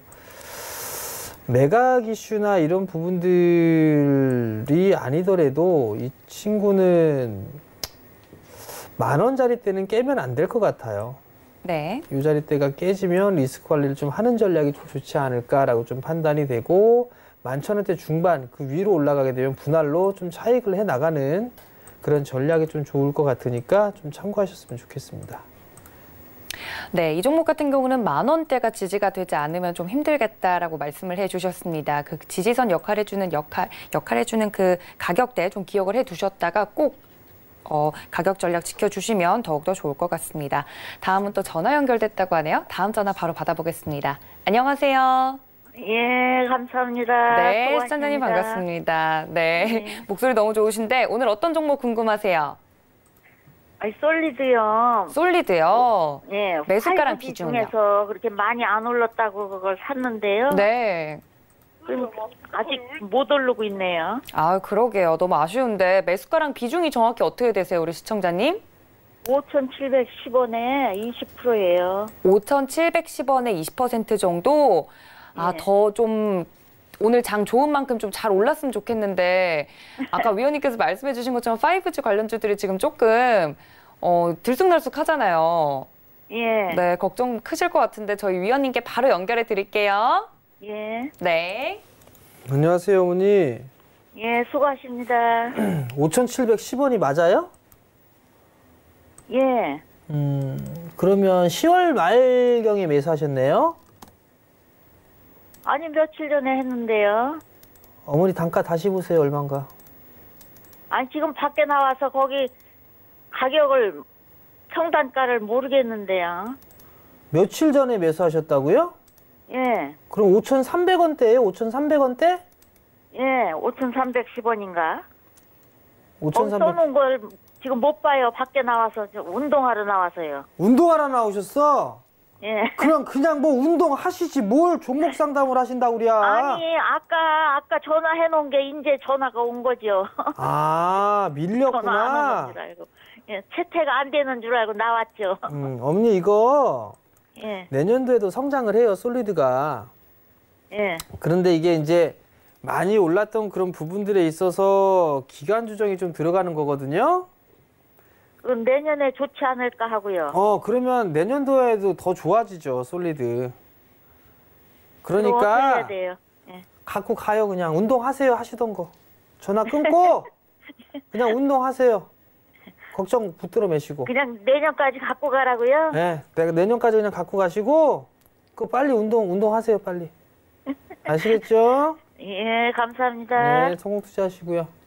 Speaker 3: 매각 이슈나 이런 부분들이 아니더라도 이 친구는 10,000원짜리 때는 깨면 안 될 것 같아요.
Speaker 2: 네.
Speaker 3: 이 자리대가 깨지면 리스크 관리를 좀 하는 전략이 좀 좋지 않을까라고 좀 판단이 되고 11,000원대 중반 그 위로 올라가게 되면 분할로 좀 차익을 해 나가는 그런 전략이 좀 좋을 것 같으니까 좀 참고하셨으면 좋겠습니다.
Speaker 2: 네, 이 종목 같은 경우는 10,000원대가 지지가 되지 않으면 좀 힘들겠다라고 말씀을 해주셨습니다. 그 지지선 역할해주는 그 가격대 좀 기억을 해두셨다가 꼭 가격 전략 지켜주시면 더욱더 좋을 것 같습니다. 다음은 또 전화 연결됐다고 하네요. 다음 전화 바로 받아보겠습니다. 안녕하세요.
Speaker 7: 예, 감사합니다.
Speaker 2: 네, 시청자님 반갑습니다. 네,
Speaker 7: 네.
Speaker 2: 목소리 너무 좋으신데 오늘 어떤 종목 궁금하세요?
Speaker 7: 솔리드요.
Speaker 2: 솔리드요.
Speaker 7: 예,
Speaker 2: 매수가랑
Speaker 7: 5G
Speaker 2: 비중은요?
Speaker 7: 중에서 그렇게 많이 안 올랐다고 그걸 샀는데요.
Speaker 2: 네.
Speaker 7: 아직 못 오르고 있네요.
Speaker 2: 아, 그러게요. 너무 아쉬운데 매수가랑 비중이 정확히 어떻게 되세요, 우리 시청자님?
Speaker 7: 5,710원에 20%예요.
Speaker 2: 5,710원에 20% 정도? 아,
Speaker 7: 네.
Speaker 2: 더 좀 오늘 장 좋은 만큼 좀 잘 올랐으면 좋겠는데 아까 위원님께서 말씀해 주신 것처럼 5G 관련주들이 지금 조금 들쑥날쑥 하잖아요.
Speaker 7: 예.
Speaker 2: 네, 걱정 크실 것 같은데 저희 위원님께 바로 연결해 드릴게요.
Speaker 7: 예.
Speaker 2: 네.
Speaker 3: 안녕하세요, 어머니.
Speaker 7: 예, 수고하십니다.
Speaker 3: 5,710원이 맞아요?
Speaker 7: 예.
Speaker 3: 그러면 10월 말경에 매수하셨네요?
Speaker 7: 아니, 며칠 전에 했는데요.
Speaker 3: 어머니 단가 다시 보세요, 얼마인가?
Speaker 7: 아니, 지금 밖에 나와서 거기 가격을, 평단가를 모르겠는데요.
Speaker 3: 며칠 전에 매수하셨다고요?
Speaker 7: 예,
Speaker 3: 그럼 5,300원대예요? 5,300원대?
Speaker 7: 예, 5,310원인가?
Speaker 3: 5,300.
Speaker 7: 써놓은 걸 지금 못 봐요. 밖에 나와서 운동하러 나와서요.
Speaker 3: 운동하러 나오셨어?
Speaker 7: 예.
Speaker 3: 그럼 그냥 뭐 운동하시지 뭘 종목 상담을 하신다고 그래야.
Speaker 7: 아니, 아까 전화해 놓은 게 이제 전화가 온 거죠.
Speaker 3: 아,
Speaker 7: 전화 안
Speaker 3: 밀렸구나.
Speaker 7: 하는 줄 알고. 예, 채택 안 되는 줄 알고 나왔죠.
Speaker 3: 어머니 이거
Speaker 7: 예,
Speaker 3: 내년도에도 성장을 해요, 솔리드가.
Speaker 7: 예.
Speaker 3: 그런데 이게 이제 많이 올랐던 그런 부분들에 있어서 기간 조정이 좀 들어가는 거거든요.
Speaker 7: 그럼 내년에 좋지 않을까 하고요.
Speaker 3: 그러면 내년도에도 더 좋아지죠, 솔리드.
Speaker 7: 그럼 어떻게
Speaker 3: 그러니까
Speaker 7: 해야 돼요? 예.
Speaker 3: 갖고 가요, 그냥. 운동하세요, 하시던 거. 전화 끊고 그냥 운동하세요. 걱정 붙들어 매시고.
Speaker 7: 그냥 내년까지 갖고 가라고요?
Speaker 3: 네, 내가 내년까지 그냥 갖고 가시고 그 빨리 운동하세요, 빨리. 아시겠죠?
Speaker 7: 예, 감사합니다.
Speaker 3: 네, 성공 투자하시고요.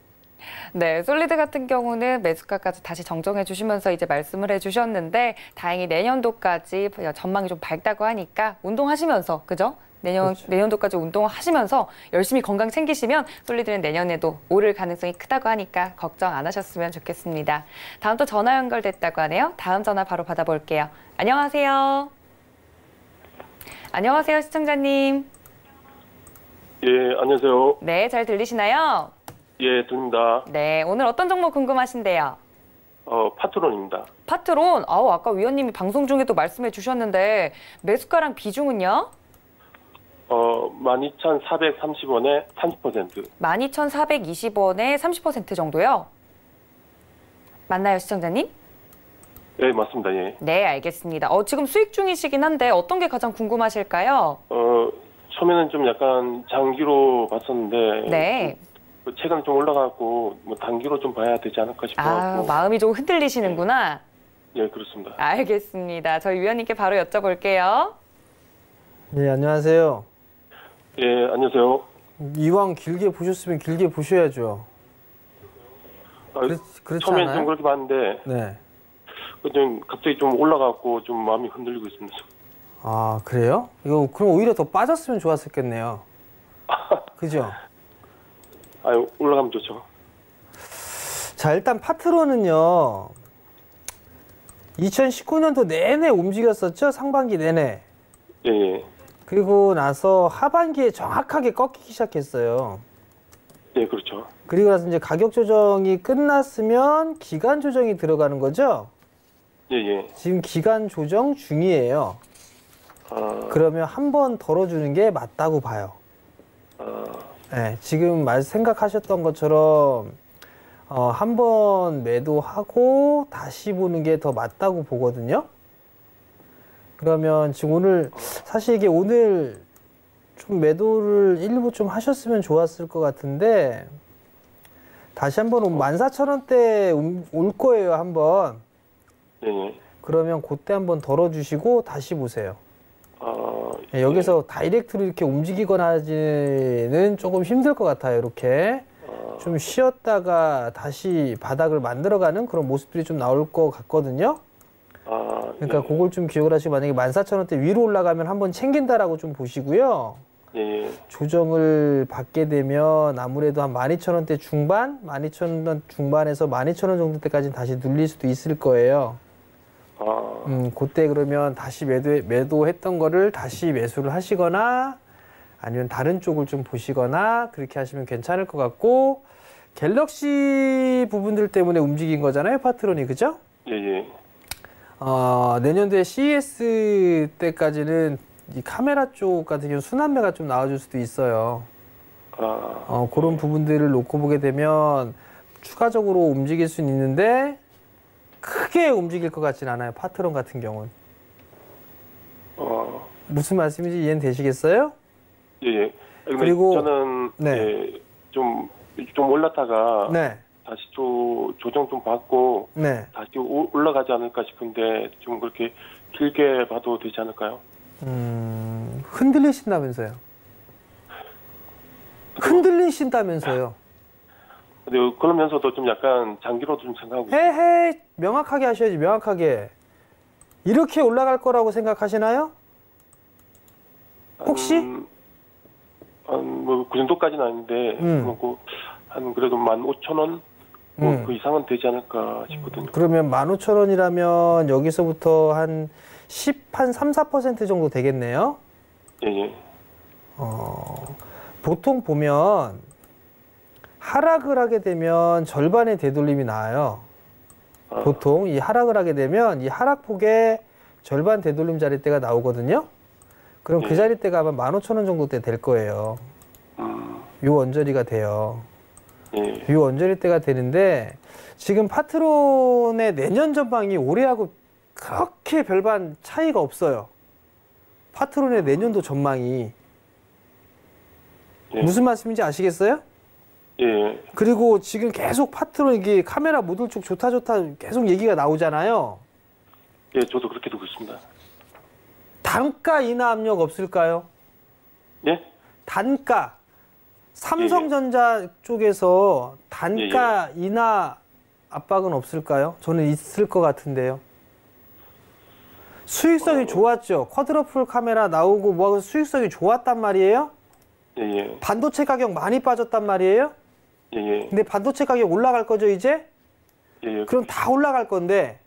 Speaker 2: 네, 솔리드 같은 경우는 매수가까지 다시 정정해 주시면서 이제 말씀을 해 주셨는데 다행히 내년도까지 전망이 좀 밝다고 하니까 운동하시면서, 그죠?
Speaker 3: 그렇죠.
Speaker 2: 내년도까지 운동하시면서 열심히 건강 챙기시면 솔리드는 내년에도 오를 가능성이 크다고 하니까 걱정 안 하셨으면 좋겠습니다. 다음 또 전화 연결됐다고 하네요. 다음 전화 바로 받아볼게요. 안녕하세요. 안녕하세요, 시청자님.
Speaker 8: 예, 안녕하세요.
Speaker 2: 네, 잘 들리시나요?
Speaker 8: 예, 들립니다.
Speaker 2: 네, 오늘 어떤 종목 궁금하신데요?
Speaker 8: 파트론입니다.
Speaker 2: 파트론, 아까 위원님이 방송 중에도 말씀해 주셨는데 매수가랑 비중은요?
Speaker 8: 12,430원에 30%.
Speaker 2: 12,420원에 30% 정도요? 맞나요, 시청자님?
Speaker 8: 예, 맞습니다. 예.
Speaker 2: 네, 알겠습니다. 지금 수익 중이시긴 한데 어떤 게 가장 궁금하실까요?
Speaker 8: 처음에는 좀 약간 장기로 봤었는데
Speaker 2: 네.
Speaker 8: 최근 좀 올라가고 뭐 단기로 좀 봐야 되지 않을까 싶어서.
Speaker 2: 마음이 좀 흔들리시는구나.
Speaker 8: 예, 그렇습니다.
Speaker 2: 알겠습니다. 저희 위원님께 바로 여쭤볼게요.
Speaker 3: 네, 안녕하세요.
Speaker 8: 예, 안녕하세요.
Speaker 3: 이왕 길게 보셨으면 길게 보셔야죠. 그렇지
Speaker 8: 처음엔
Speaker 3: 않아요?
Speaker 8: 좀 그렇게 봤는데
Speaker 3: 네.
Speaker 8: 좀 갑자기 좀 올라가고 좀 마음이 흔들리고 있습니다.
Speaker 3: 아, 그래요? 이거 그럼 오히려 더 빠졌으면 좋았었겠네요. 그죠?
Speaker 8: 올라가면 좋죠.
Speaker 3: 자, 일단 파트론은요. 2019년도 내내 움직였었죠? 상반기 내내.
Speaker 8: 예, 예.
Speaker 3: 그리고 나서 하반기에 정확하게 꺾이기 시작했어요.
Speaker 8: 예, 그렇죠.
Speaker 3: 그리고 나서 이제 가격 조정이 끝났으면 기간 조정이 들어가는 거죠?
Speaker 8: 예, 예.
Speaker 3: 지금 기간 조정 중이에요. 그러면 한 번 덜어주는 게 맞다고 봐요. 네, 지금 생각하셨던 것처럼 한 번 매도하고 다시 보는 게 더 맞다고 보거든요. 그러면 지금 오늘 사실 이게 오늘 좀 매도를 일부 좀 하셨으면 좋았을 것 같은데 다시 한번 14,000원대 올 거예요, 한번.
Speaker 8: 예, 예.
Speaker 3: 그러면 그때 한번 덜어주시고 다시 보세요.
Speaker 8: 예.
Speaker 3: 여기서 다이렉트로 이렇게 움직이거나 하지는 조금 힘들 것 같아요. 이렇게 좀 쉬었다가 다시 바닥을 만들어가는 그런 모습들이 좀 나올 것 같거든요. 그러니까
Speaker 8: 예.
Speaker 3: 그걸 좀 기억을 하시고 만약에 14,000원대 위로 올라가면 한번 챙긴다라고 좀 보시고요.
Speaker 8: 예, 예.
Speaker 3: 조정을 받게 되면 아무래도 한 12,000원대 중반, 12,000원 중반에서 12,000원 정도 때까지는 다시 눌릴 수도 있을 거예요. 그때 그러면 다시 매도했던 거를 다시 매수를 하시거나 아니면 다른 쪽을 좀 보시거나 그렇게 하시면 괜찮을 것 같고 갤럭시 부분들 때문에 움직인 거잖아요, 파트론이. 그죠?
Speaker 8: 예, 예.
Speaker 3: 내년도에 CES 때까지는 이 카메라 쪽 같은 경우 순환매가 좀 나와줄 수도 있어요. 그런 부분들을 놓고 보게 되면 추가적으로 움직일 수는 있는데 크게 움직일 것 같진 않아요, 파트론 같은 경우는. 무슨 말씀인지 이해는 되시겠어요?
Speaker 8: 예, 예.
Speaker 3: 그리고
Speaker 8: 저는
Speaker 3: 네.
Speaker 8: 예, 좀 올랐다가
Speaker 3: 네.
Speaker 8: 다시 또 조정 좀 받고
Speaker 3: 네.
Speaker 8: 다시 올라가지 않을까 싶은데 좀 그렇게 길게 봐도 되지 않을까요?
Speaker 3: 흔들리신다면서요. 흔들리신다면서요.
Speaker 8: 근데 그러면서도 좀 약간 장기로 좀 생각하고 있어요.
Speaker 3: 헤헤, 명확하게 하셔야지, 명확하게. 이렇게 올라갈 거라고 생각하시나요? 혹시?
Speaker 8: 뭐 그 정도까지는 아닌데 뭐 한 그래도 15,000원 뭐 그 이상은 되지 않을까 싶거든요.
Speaker 3: 그러면 15,000원이라면 여기서부터 한 3, 4% 정도 되겠네요.
Speaker 8: 예.
Speaker 3: 보통 보면 하락을 하게 되면 절반의 되돌림이 나와요. 보통 이 하락을 하게 되면 이 하락폭에 절반 되돌림 자리대가 나오거든요. 그럼 그 자리대가 아마 15,000원 정도 때 될 거예요. 요 언저리가 돼요. 요 언저리 때가 되는데 지금 파트론의 내년 전망이 올해하고 그렇게 별반 차이가 없어요. 파트론의 내년도 전망이. 무슨 말씀인지 아시겠어요?
Speaker 8: 예.
Speaker 3: 그리고 지금 계속 파트론 이게 카메라 모듈 쪽 좋다 계속 얘기가 나오잖아요.
Speaker 8: 예, 저도 그렇게 듣고 있습니다.
Speaker 3: 단가 인하 압력 없을까요?
Speaker 8: 예?
Speaker 3: 단가. 삼성전자 쪽에서 단가 인하 압박은 없을까요? 저는 있을 것 같은데요. 수익성이 좋았죠. 쿼드러플 카메라 나오고 뭐하고 수익성이 좋았단 말이에요.
Speaker 8: 예.
Speaker 3: 반도체 가격 많이 빠졌단 말이에요.
Speaker 8: 예.
Speaker 3: 근데 반도체 가격 올라갈 거죠 이제?
Speaker 8: 예.
Speaker 3: 그럼 다 올라갈 건데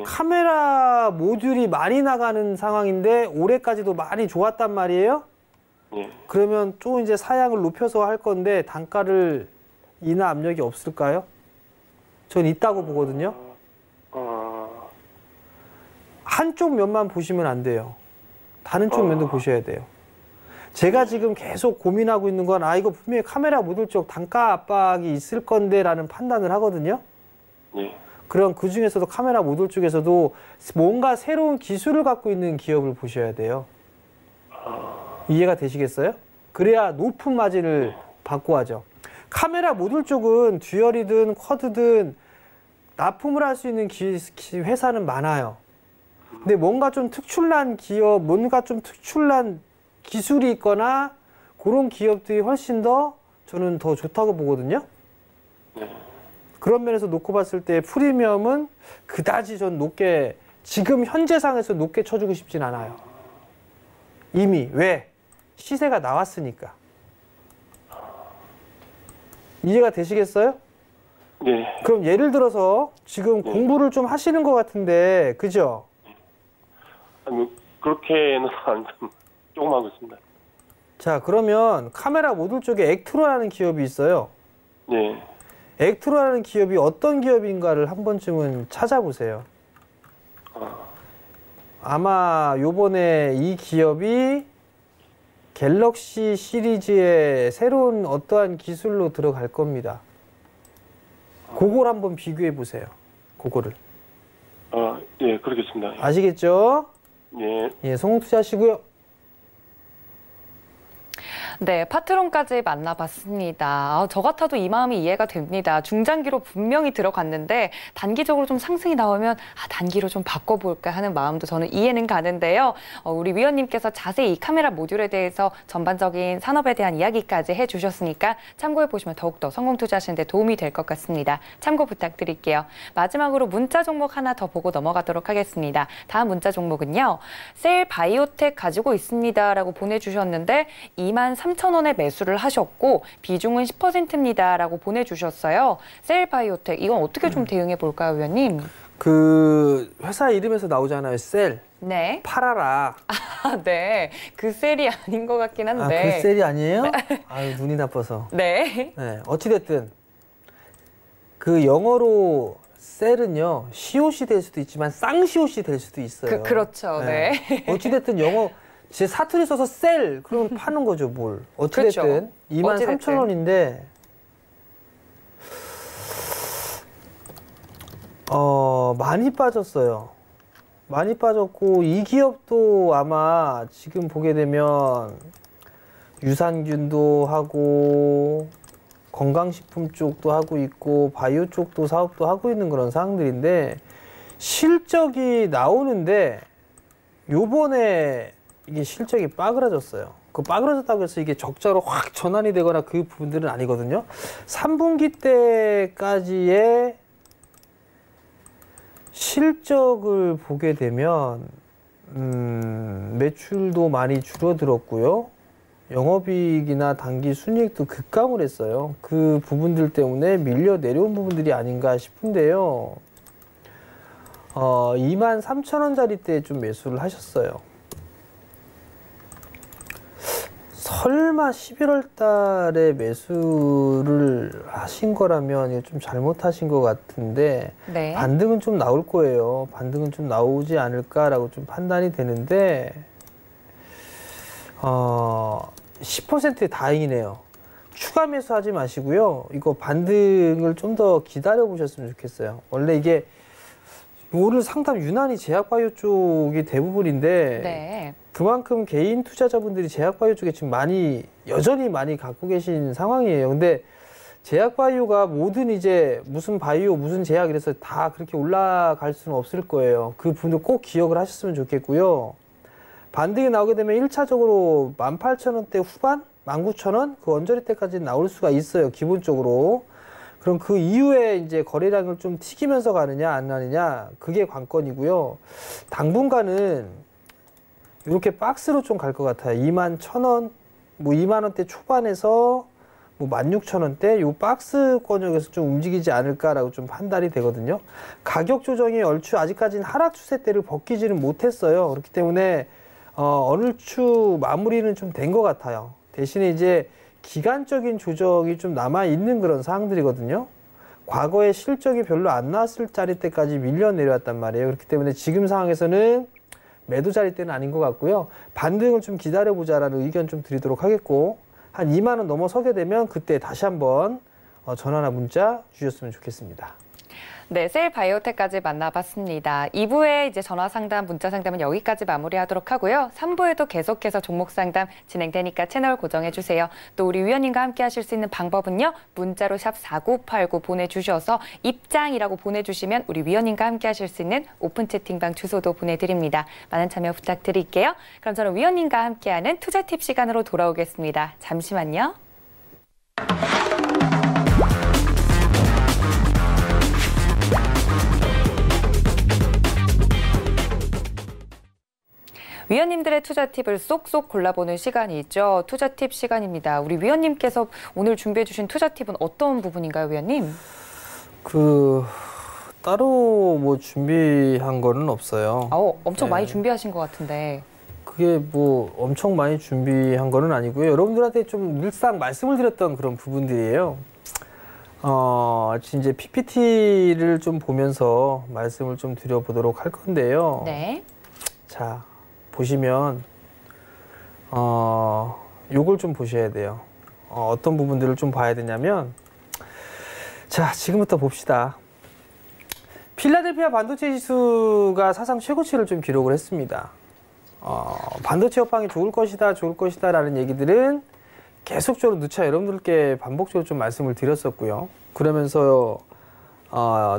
Speaker 3: 카메라 모듈이 많이 나가는 상황인데 올해까지도 많이 좋았단 말이에요. 그러면 또 이제 사양을 높여서 할 건데 단가를 인하 압력이 없을까요? 전 있다고 보거든요. 한쪽 면만 보시면 안 돼요. 다른 쪽 면도 보셔야 돼요. 제가 지금 계속 고민하고 있는 건 이거 분명히 카메라 모듈 쪽 단가 압박이 있을 건데 라는 판단을 하거든요. 그럼 그 중에서도 카메라 모듈 쪽에서도 뭔가 새로운 기술을 갖고 있는 기업을 보셔야 돼요. 이해가 되시겠어요? 그래야 높은 마진을 받고 하죠. 카메라 모듈 쪽은 듀얼이든 쿼드든 납품을 할 수 있는 회사는 많아요. 근데 뭔가 좀 특출난 기업, 뭔가 좀 특출난 기술이 있거나 그런 기업들이 훨씬 더 저는 더 좋다고 보거든요. 그런 면에서 놓고 봤을 때 프리미엄은 그다지 전 높게 지금 현재 상에서 높게 쳐주고 싶진 않아요. 이미 왜? 시세가 나왔으니까. 이해가 되시겠어요?
Speaker 8: 네.
Speaker 3: 그럼 예를 들어서 지금 공부를 좀 하시는 것 같은데 그죠?
Speaker 8: 아니 그렇게는 안 조금 하고 있습니다.
Speaker 3: 자 그러면 카메라 모듈 쪽에 액트로라는 기업이 있어요.
Speaker 8: 네.
Speaker 3: 액트로라는 기업이 어떤 기업인가를 한 번쯤은 찾아보세요. 아마 요번에 이 기업이 갤럭시 시리즈의 새로운 어떠한 기술로 들어갈 겁니다. 그걸 한번 비교해 보세요. 그거를.
Speaker 8: 예, 그러겠습니다.
Speaker 3: 아시겠죠?
Speaker 8: 예.
Speaker 3: 성공 투자하시고요.
Speaker 2: 네, 파트론까지 만나봤습니다. 저 같아도 이 마음이 이해가 됩니다. 중장기로 분명히 들어갔는데 단기적으로 좀 상승이 나오면 단기로 좀 바꿔볼까 하는 마음도 저는 이해는 가는데요. 우리 위원님께서 자세히 이 카메라 모듈에 대해서 전반적인 산업에 대한 이야기까지 해주셨으니까 참고해보시면 더욱더 성공 투자하시는 데 도움이 될 것 같습니다. 참고 부탁드릴게요. 마지막으로 문자 종목 하나 더 보고 넘어가도록 하겠습니다. 다음 문자 종목은요. 셀 바이오텍 가지고 있습니다 라고 보내주셨는데 23,000원에 매수를 하셨고 비중은 10%입니다 라고 보내주셨어요. 셀 바이오텍 이건 어떻게 좀 대응해 볼까요, 위원님?
Speaker 3: 그 회사 이름에서 나오잖아요. 셀.
Speaker 2: 네.
Speaker 3: 팔아라.
Speaker 2: 네. 그 셀이 아닌 것 같긴 한데.
Speaker 3: 그 셀이 아니에요? 아유 눈이 나빠서.
Speaker 2: 네.
Speaker 3: 어찌됐든 그 영어로 셀은요 시옷이 될 수도 있지만 쌍시옷이 될 수도 있어요.
Speaker 2: 그렇죠. 네.
Speaker 3: 어찌됐든 영어 제 사투리 써서 셀 그럼 파는 거죠 뭘. 어찌됐든
Speaker 2: 그렇죠.
Speaker 3: 23,000원인데 많이 빠졌어요. 많이 빠졌고 이 기업도 아마 지금 보게 되면 유산균도 하고 건강식품 쪽도 하고 있고 바이오 쪽도 사업도 하고 있는 그런 상황들인데 실적이 나오는데 요번에 이게 실적이 빠그라졌어요. 그 빠그러졌다고 해서 이게 적자로 확 전환이 되거나 그 부분들은 아니거든요. 3분기 때까지의 실적을 보게 되면 매출도 많이 줄어들었고요. 영업이익이나 단기 순이익도 급감을 했어요. 그 부분들 때문에 밀려 내려온 부분들이 아닌가 싶은데요. 23,000원짜리 때 좀 매수를 하셨어요. 설마 11월 달에 매수를 하신 거라면 이거 좀 잘못하신 것 같은데
Speaker 2: 네.
Speaker 3: 반등은 좀 나올 거예요. 반등은 좀 나오지 않을까라고 좀 판단이 되는데 10% 다행이네요. 추가 매수하지 마시고요. 이거 반등을 좀 더 기다려 보셨으면 좋겠어요. 원래 이게 오늘 상담 유난히 제약바이오 쪽이 대부분인데
Speaker 2: 네.
Speaker 3: 그만큼 개인 투자자분들이 제약바이오 쪽에 지금 여전히 많이 갖고 계신 상황이에요. 근데 제약바이오가 모든 이제 무슨 바이오 무슨 제약 이래서 다 그렇게 올라갈 수는 없을 거예요. 그 부분도 꼭 기억을 하셨으면 좋겠고요. 반등이 나오게 되면 1차적으로 18,000원대 후반, 19,000원 그 언저리 때까지 나올 수가 있어요. 기본적으로. 그럼 그 이후에 이제 거래량을 좀 튀기면서 가느냐 안 가느냐 그게 관건이고요. 당분간은 이렇게 박스로 좀 갈 것 같아요. 21,000원, 뭐 2만원대 초반에서 뭐 16,000원대 요 박스권역에서 좀 움직이지 않을까라고 좀 판단이 되거든요. 가격 조정이 얼추 아직까지는 하락 추세대를 벗기지는 못했어요. 그렇기 때문에 어느 추 마무리는 좀 된 것 같아요. 대신에 이제 기간적인 조정이 좀 남아있는 그런 사항들이거든요. 과거에 실적이 별로 안 나왔을 자리 때까지 밀려 내려왔단 말이에요. 그렇기 때문에 지금 상황에서는 매도 자리 때는 아닌 것 같고요. 반등을 좀 기다려보자라는 의견 좀 드리도록 하겠고 한 2만 원 넘어서게 되면 그때 다시 한번 전화나 문자 주셨으면 좋겠습니다.
Speaker 2: 네, 셀바이오텍까지 만나봤습니다. 2부에 이제 전화 상담, 문자 상담은 여기까지 마무리하도록 하고요. 3부에도 계속해서 종목 상담 진행되니까 채널 고정해 주세요. 또 우리 위원님과 함께 하실 수 있는 방법은요. 문자로 샵 4989 보내주셔서 입장이라고 보내주시면 우리 위원님과 함께 하실 수 있는 오픈 채팅방 주소도 보내드립니다. 많은 참여 부탁드릴게요. 그럼 저는 위원님과 함께하는 투자 팁 시간으로 돌아오겠습니다. 잠시만요. 위원님들의 투자 팁을 쏙쏙 골라보는 시간이 있죠. 투자 팁 시간입니다. 우리 위원님께서 오늘 준비해 주신 투자 팁은 어떤 부분인가요, 위원님?
Speaker 3: 따로 뭐 준비한 거는 없어요.
Speaker 2: 엄청
Speaker 3: 네.
Speaker 2: 많이 준비하신 것 같은데.
Speaker 3: 그게 뭐 엄청 많이 준비한 거는 아니고요. 여러분들한테 좀 늘상 말씀을 드렸던 그런 부분들이에요. 이제 PPT를 좀 보면서 말씀을 좀 드려보도록 할 건데요.
Speaker 2: 네.
Speaker 3: 자, 보시면 요걸 좀 보셔야 돼요. 어떤 부분들을 좀 봐야 되냐면 자, 지금부터 봅시다. 필라델피아 반도체 지수가 사상 최고치를 좀 기록을 했습니다. 반도체 업황이 좋을 것이다 라는 얘기들은 계속적으로 누차 여러분들께 반복적으로 좀 말씀을 드렸었고요. 그러면서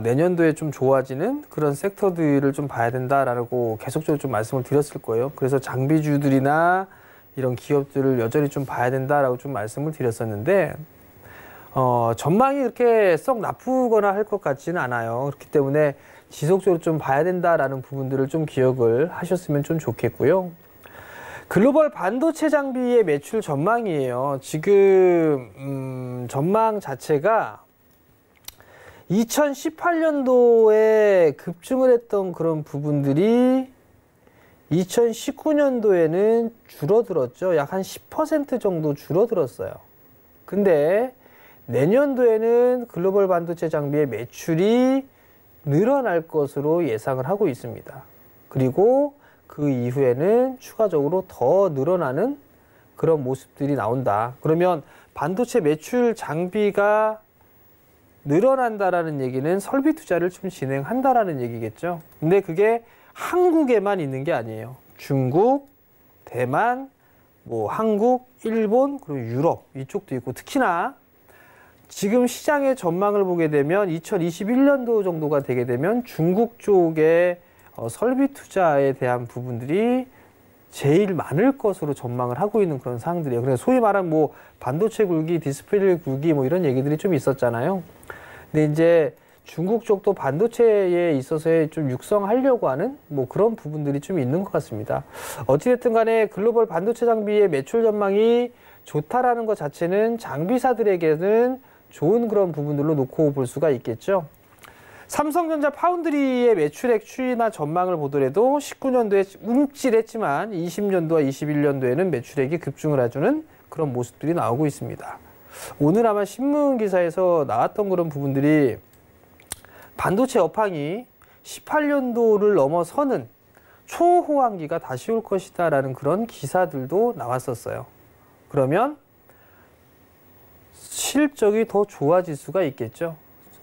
Speaker 3: 내년도에 좀 좋아지는 그런 섹터들을 좀 봐야 된다라고 계속적으로 좀 말씀을 드렸을 거예요. 그래서 장비주들이나 이런 기업들을 여전히 좀 봐야 된다라고 좀 말씀을 드렸었는데 전망이 그렇게 썩 나쁘거나 할 것 같지는 않아요. 그렇기 때문에 지속적으로 좀 봐야 된다라는 부분들을 좀 기억을 하셨으면 좀 좋겠고요. 글로벌 반도체 장비의 매출 전망이에요. 지금 전망 자체가 2018년도에 급증을 했던 그런 부분들이 2019년도에는 줄어들었죠. 약 한 10% 정도 줄어들었어요. 근데 내년도에는 글로벌 반도체 장비의 매출이 늘어날 것으로 예상을 하고 있습니다. 그리고 그 이후에는 추가적으로 더 늘어나는 그런 모습들이 나온다. 그러면 반도체 매출 장비가 늘어난다라는 얘기는 설비 투자를 좀 진행한다라는 얘기겠죠. 근데 그게 한국에만 있는 게 아니에요. 중국, 대만, 뭐 한국, 일본, 그리고 유럽 이쪽도 있고 특히나 지금 시장의 전망을 보게 되면 2021년도 정도가 되게 되면 중국 쪽의 설비 투자에 대한 부분들이 제일 많을 것으로 전망을 하고 있는 그런 상황들이에요. 그래서 소위 말하는 뭐 반도체 굴기, 디스플레이 굴기 뭐 이런 얘기들이 좀 있었잖아요. 근데 이제 중국 쪽도 반도체에 있어서 좀 육성하려고 하는 뭐 그런 부분들이 좀 있는 것 같습니다. 어찌됐든 간에 글로벌 반도체 장비의 매출 전망이 좋다라는 것 자체는 장비사들에게는 좋은 그런 부분들로 놓고 볼 수가 있겠죠. 삼성전자 파운드리의 매출액 추이나 전망을 보더라도 19년도에 움찔했지만 20년도와 21년도에는 매출액이 급증을 해주는 그런 모습들이 나오고 있습니다. 오늘 아마 신문 기사에서 나왔던 그런 부분들이 반도체 업황이 18년도를 넘어서는 초호황기가 다시 올 것이다 라는 그런 기사들도 나왔었어요. 그러면 실적이 더 좋아질 수가 있겠죠.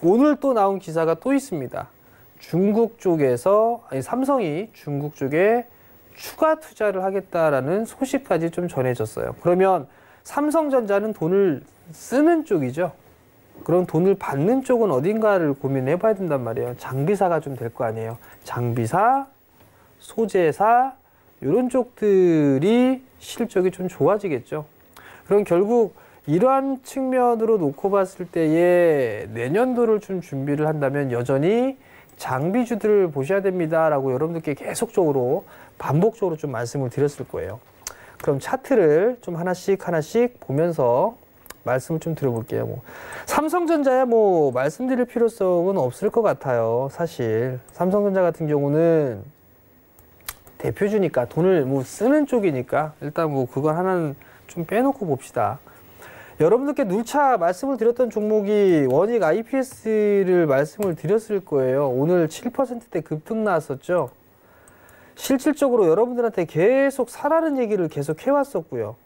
Speaker 3: 오늘 또 나온 기사가 또 있습니다. 중국 쪽에서, 삼성이 중국 쪽에 추가 투자를 하겠다라는 소식까지 좀 전해졌어요. 그러면 삼성전자는 돈을 쓰는 쪽이죠. 그럼 돈을 받는 쪽은 어딘가를 고민해 봐야 된단 말이에요. 장비사가 좀 될 거 아니에요. 장비사, 소재사, 이런 쪽들이 실적이 좀 좋아지겠죠. 그럼 결국 이러한 측면으로 놓고 봤을 때에 내년도를 좀 준비를 한다면 여전히 장비주들을 보셔야 됩니다라고 여러분들께 계속적으로 반복적으로 좀 말씀을 드렸을 거예요. 그럼 차트를 좀 하나씩 보면서 말씀을 좀 드려볼게요. 뭐 삼성전자야 뭐 말씀드릴 필요성은 없을 것 같아요. 사실 삼성전자 같은 경우는 대표주니까 돈을 뭐 쓰는 쪽이니까 일단 뭐 그건 하나는 좀 빼놓고 봅시다. 여러분들께 누차 말씀을 드렸던 종목이 원익 IPS를 말씀을 드렸을 거예요. 오늘 7%대 급등 나왔었죠. 실질적으로 여러분들한테 계속 사라는 얘기를 계속 해왔었고요.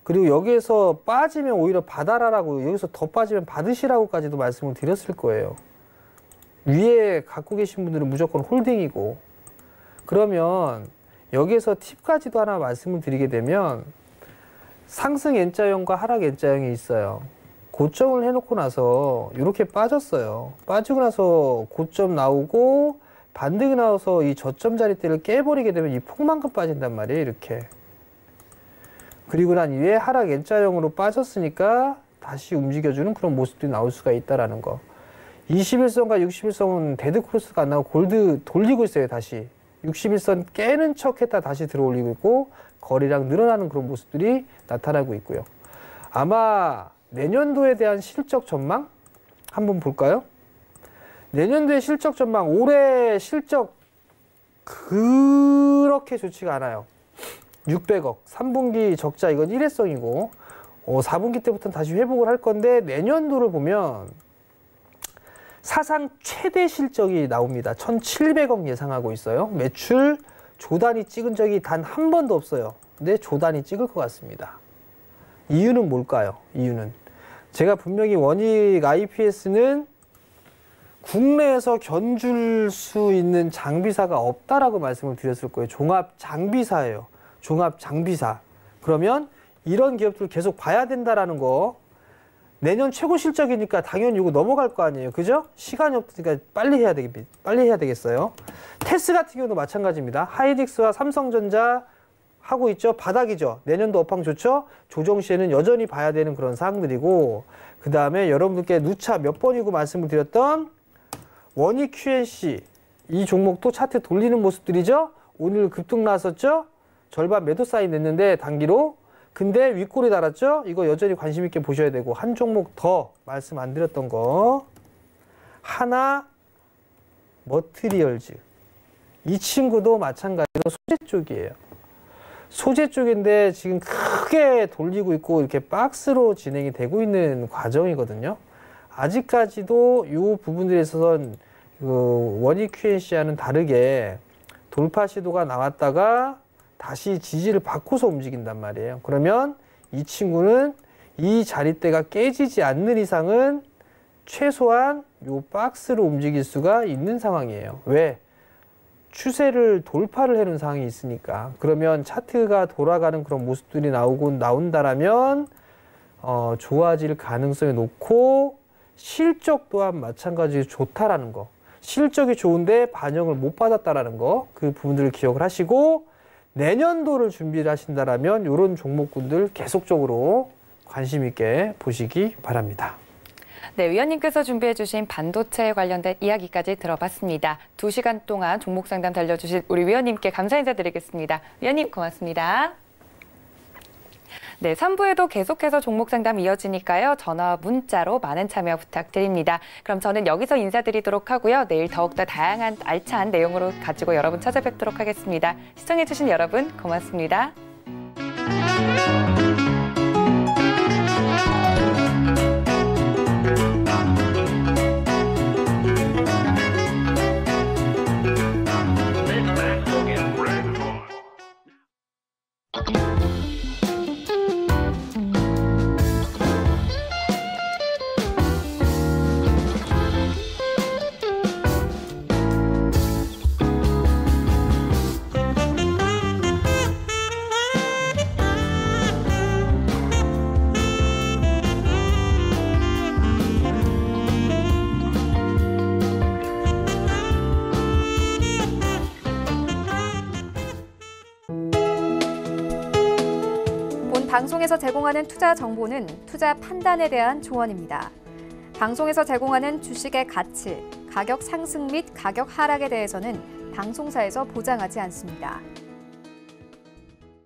Speaker 3: 그리고 여기에서 빠지면 오히려 받아라라고, 여기서 더 빠지면 받으시라고까지도 말씀을 드렸을 거예요. 위에 갖고 계신 분들은 무조건 홀딩이고, 그러면 여기에서 팁까지도 하나 말씀을 드리게 되면 상승 N자형과 하락 N자형이 있어요. 고점을 해놓고 나서 이렇게 빠졌어요. 빠지고 나서 고점 나오고 반등이 나와서 이 저점 자리대를 깨버리게 되면 이 폭만큼 빠진단 말이에요. 이렇게. 그리고 난 이후에 하락 N자형으로 빠졌으니까 다시 움직여주는 그런 모습들이 나올 수가 있다라는 거. 21선과 61선은 데드크로스가 안 나오고 골드 돌리고 있어요. 다시 61선 깨는 척 했다 다시 들어 올리고 있고 거리랑 늘어나는 그런 모습들이 나타나고 있고요. 아마 내년도에 대한 실적 전망 한번 볼까요? 내년도의 실적 전망, 올해 실적 그렇게 좋지가 않아요. 600억, 3분기 적자, 이건 일회성이고 4분기 때부터는 다시 회복을 할 건데 내년도를 보면 사상 최대 실적이 나옵니다. 1,700억 예상하고 있어요. 매출 조단위 찍은 적이 단 한 번도 없어요. 근데 조단위 찍을 것 같습니다. 이유는 뭘까요? 이유는 제가 분명히 원익 IPS는 국내에서 견줄 수 있는 장비사가 없다라고 말씀을 드렸을 거예요. 종합 장비사예요. 종합 장비사. 그러면 이런 기업들 계속 봐야 된다라는 거. 내년 최고 실적이니까 당연히 이거 넘어갈 거 아니에요. 그죠? 시간이 없으니까 빨리 해야 되겠어요. 테스 같은 경우도 마찬가지입니다. 하이닉스와 삼성전자 하고 있죠. 바닥이죠. 내년도 업황 좋죠. 조정 시에는 여전히 봐야 되는 그런 사항들이고, 그 다음에 여러분들께 누차 몇 번이고 말씀을 드렸던 원익 QNC, 이 종목도 차트 돌리는 모습들이죠. 오늘 급등 나왔었죠. 절반 매도 사인 냈는데 단기로. 근데 윗골이 달았죠. 이거 여전히 관심 있게 보셔야 되고, 한 종목 더 말씀 안 드렸던 거, 하나 머티리얼즈, 이 친구도 마찬가지로 소재 쪽이에요. 소재 쪽인데 지금 크게 돌리고 있고 이렇게 박스로 진행이 되고 있는 과정이거든요. 아직까지도 이 부분들에 있어서는 그 원익 QNC와는 다르게 돌파 시도가 나왔다가 다시 지지를 받고서 움직인단 말이에요. 그러면 이 친구는 이 자리대가 깨지지 않는 이상은 최소한 이 박스로 움직일 수가 있는 상황이에요. 왜? 추세를 돌파를 해놓은 상황이 있으니까. 그러면 차트가 돌아가는 그런 모습들이 나온다라면 좋아질 가능성이 높고, 실적 또한 마찬가지로 좋다라는 거. 실적이 좋은데 반영을 못 받았다라는 거. 그 부분들을 기억을 하시고, 내년도를 준비를 하신다라면 이런 종목군들 계속적으로 관심 있게 보시기 바랍니다.
Speaker 2: 네, 위원님께서 준비해 주신 반도체에 관련된 이야기까지 들어봤습니다. 2시간 동안 종목 상담 달려주신 우리 위원님께 감사 인사드리겠습니다. 위원님 고맙습니다. 네, 3부에도 계속해서 종목 상담 이어지니까요. 전화와 문자로 많은 참여 부탁드립니다. 그럼 저는 여기서 인사드리도록 하고요. 내일 더욱더 다양한 알찬 내용으로 가지고 여러분 찾아뵙도록 하겠습니다. 시청해주신 여러분 고맙습니다.
Speaker 1: 방송에서 제공하는 투자 정보는 투자 판단에 대한 조언입니다. 방송에서 제공하는 주식의 가치, 가격 상승 및 가격 하락에 대해서는 방송사에서 보장하지 않습니다.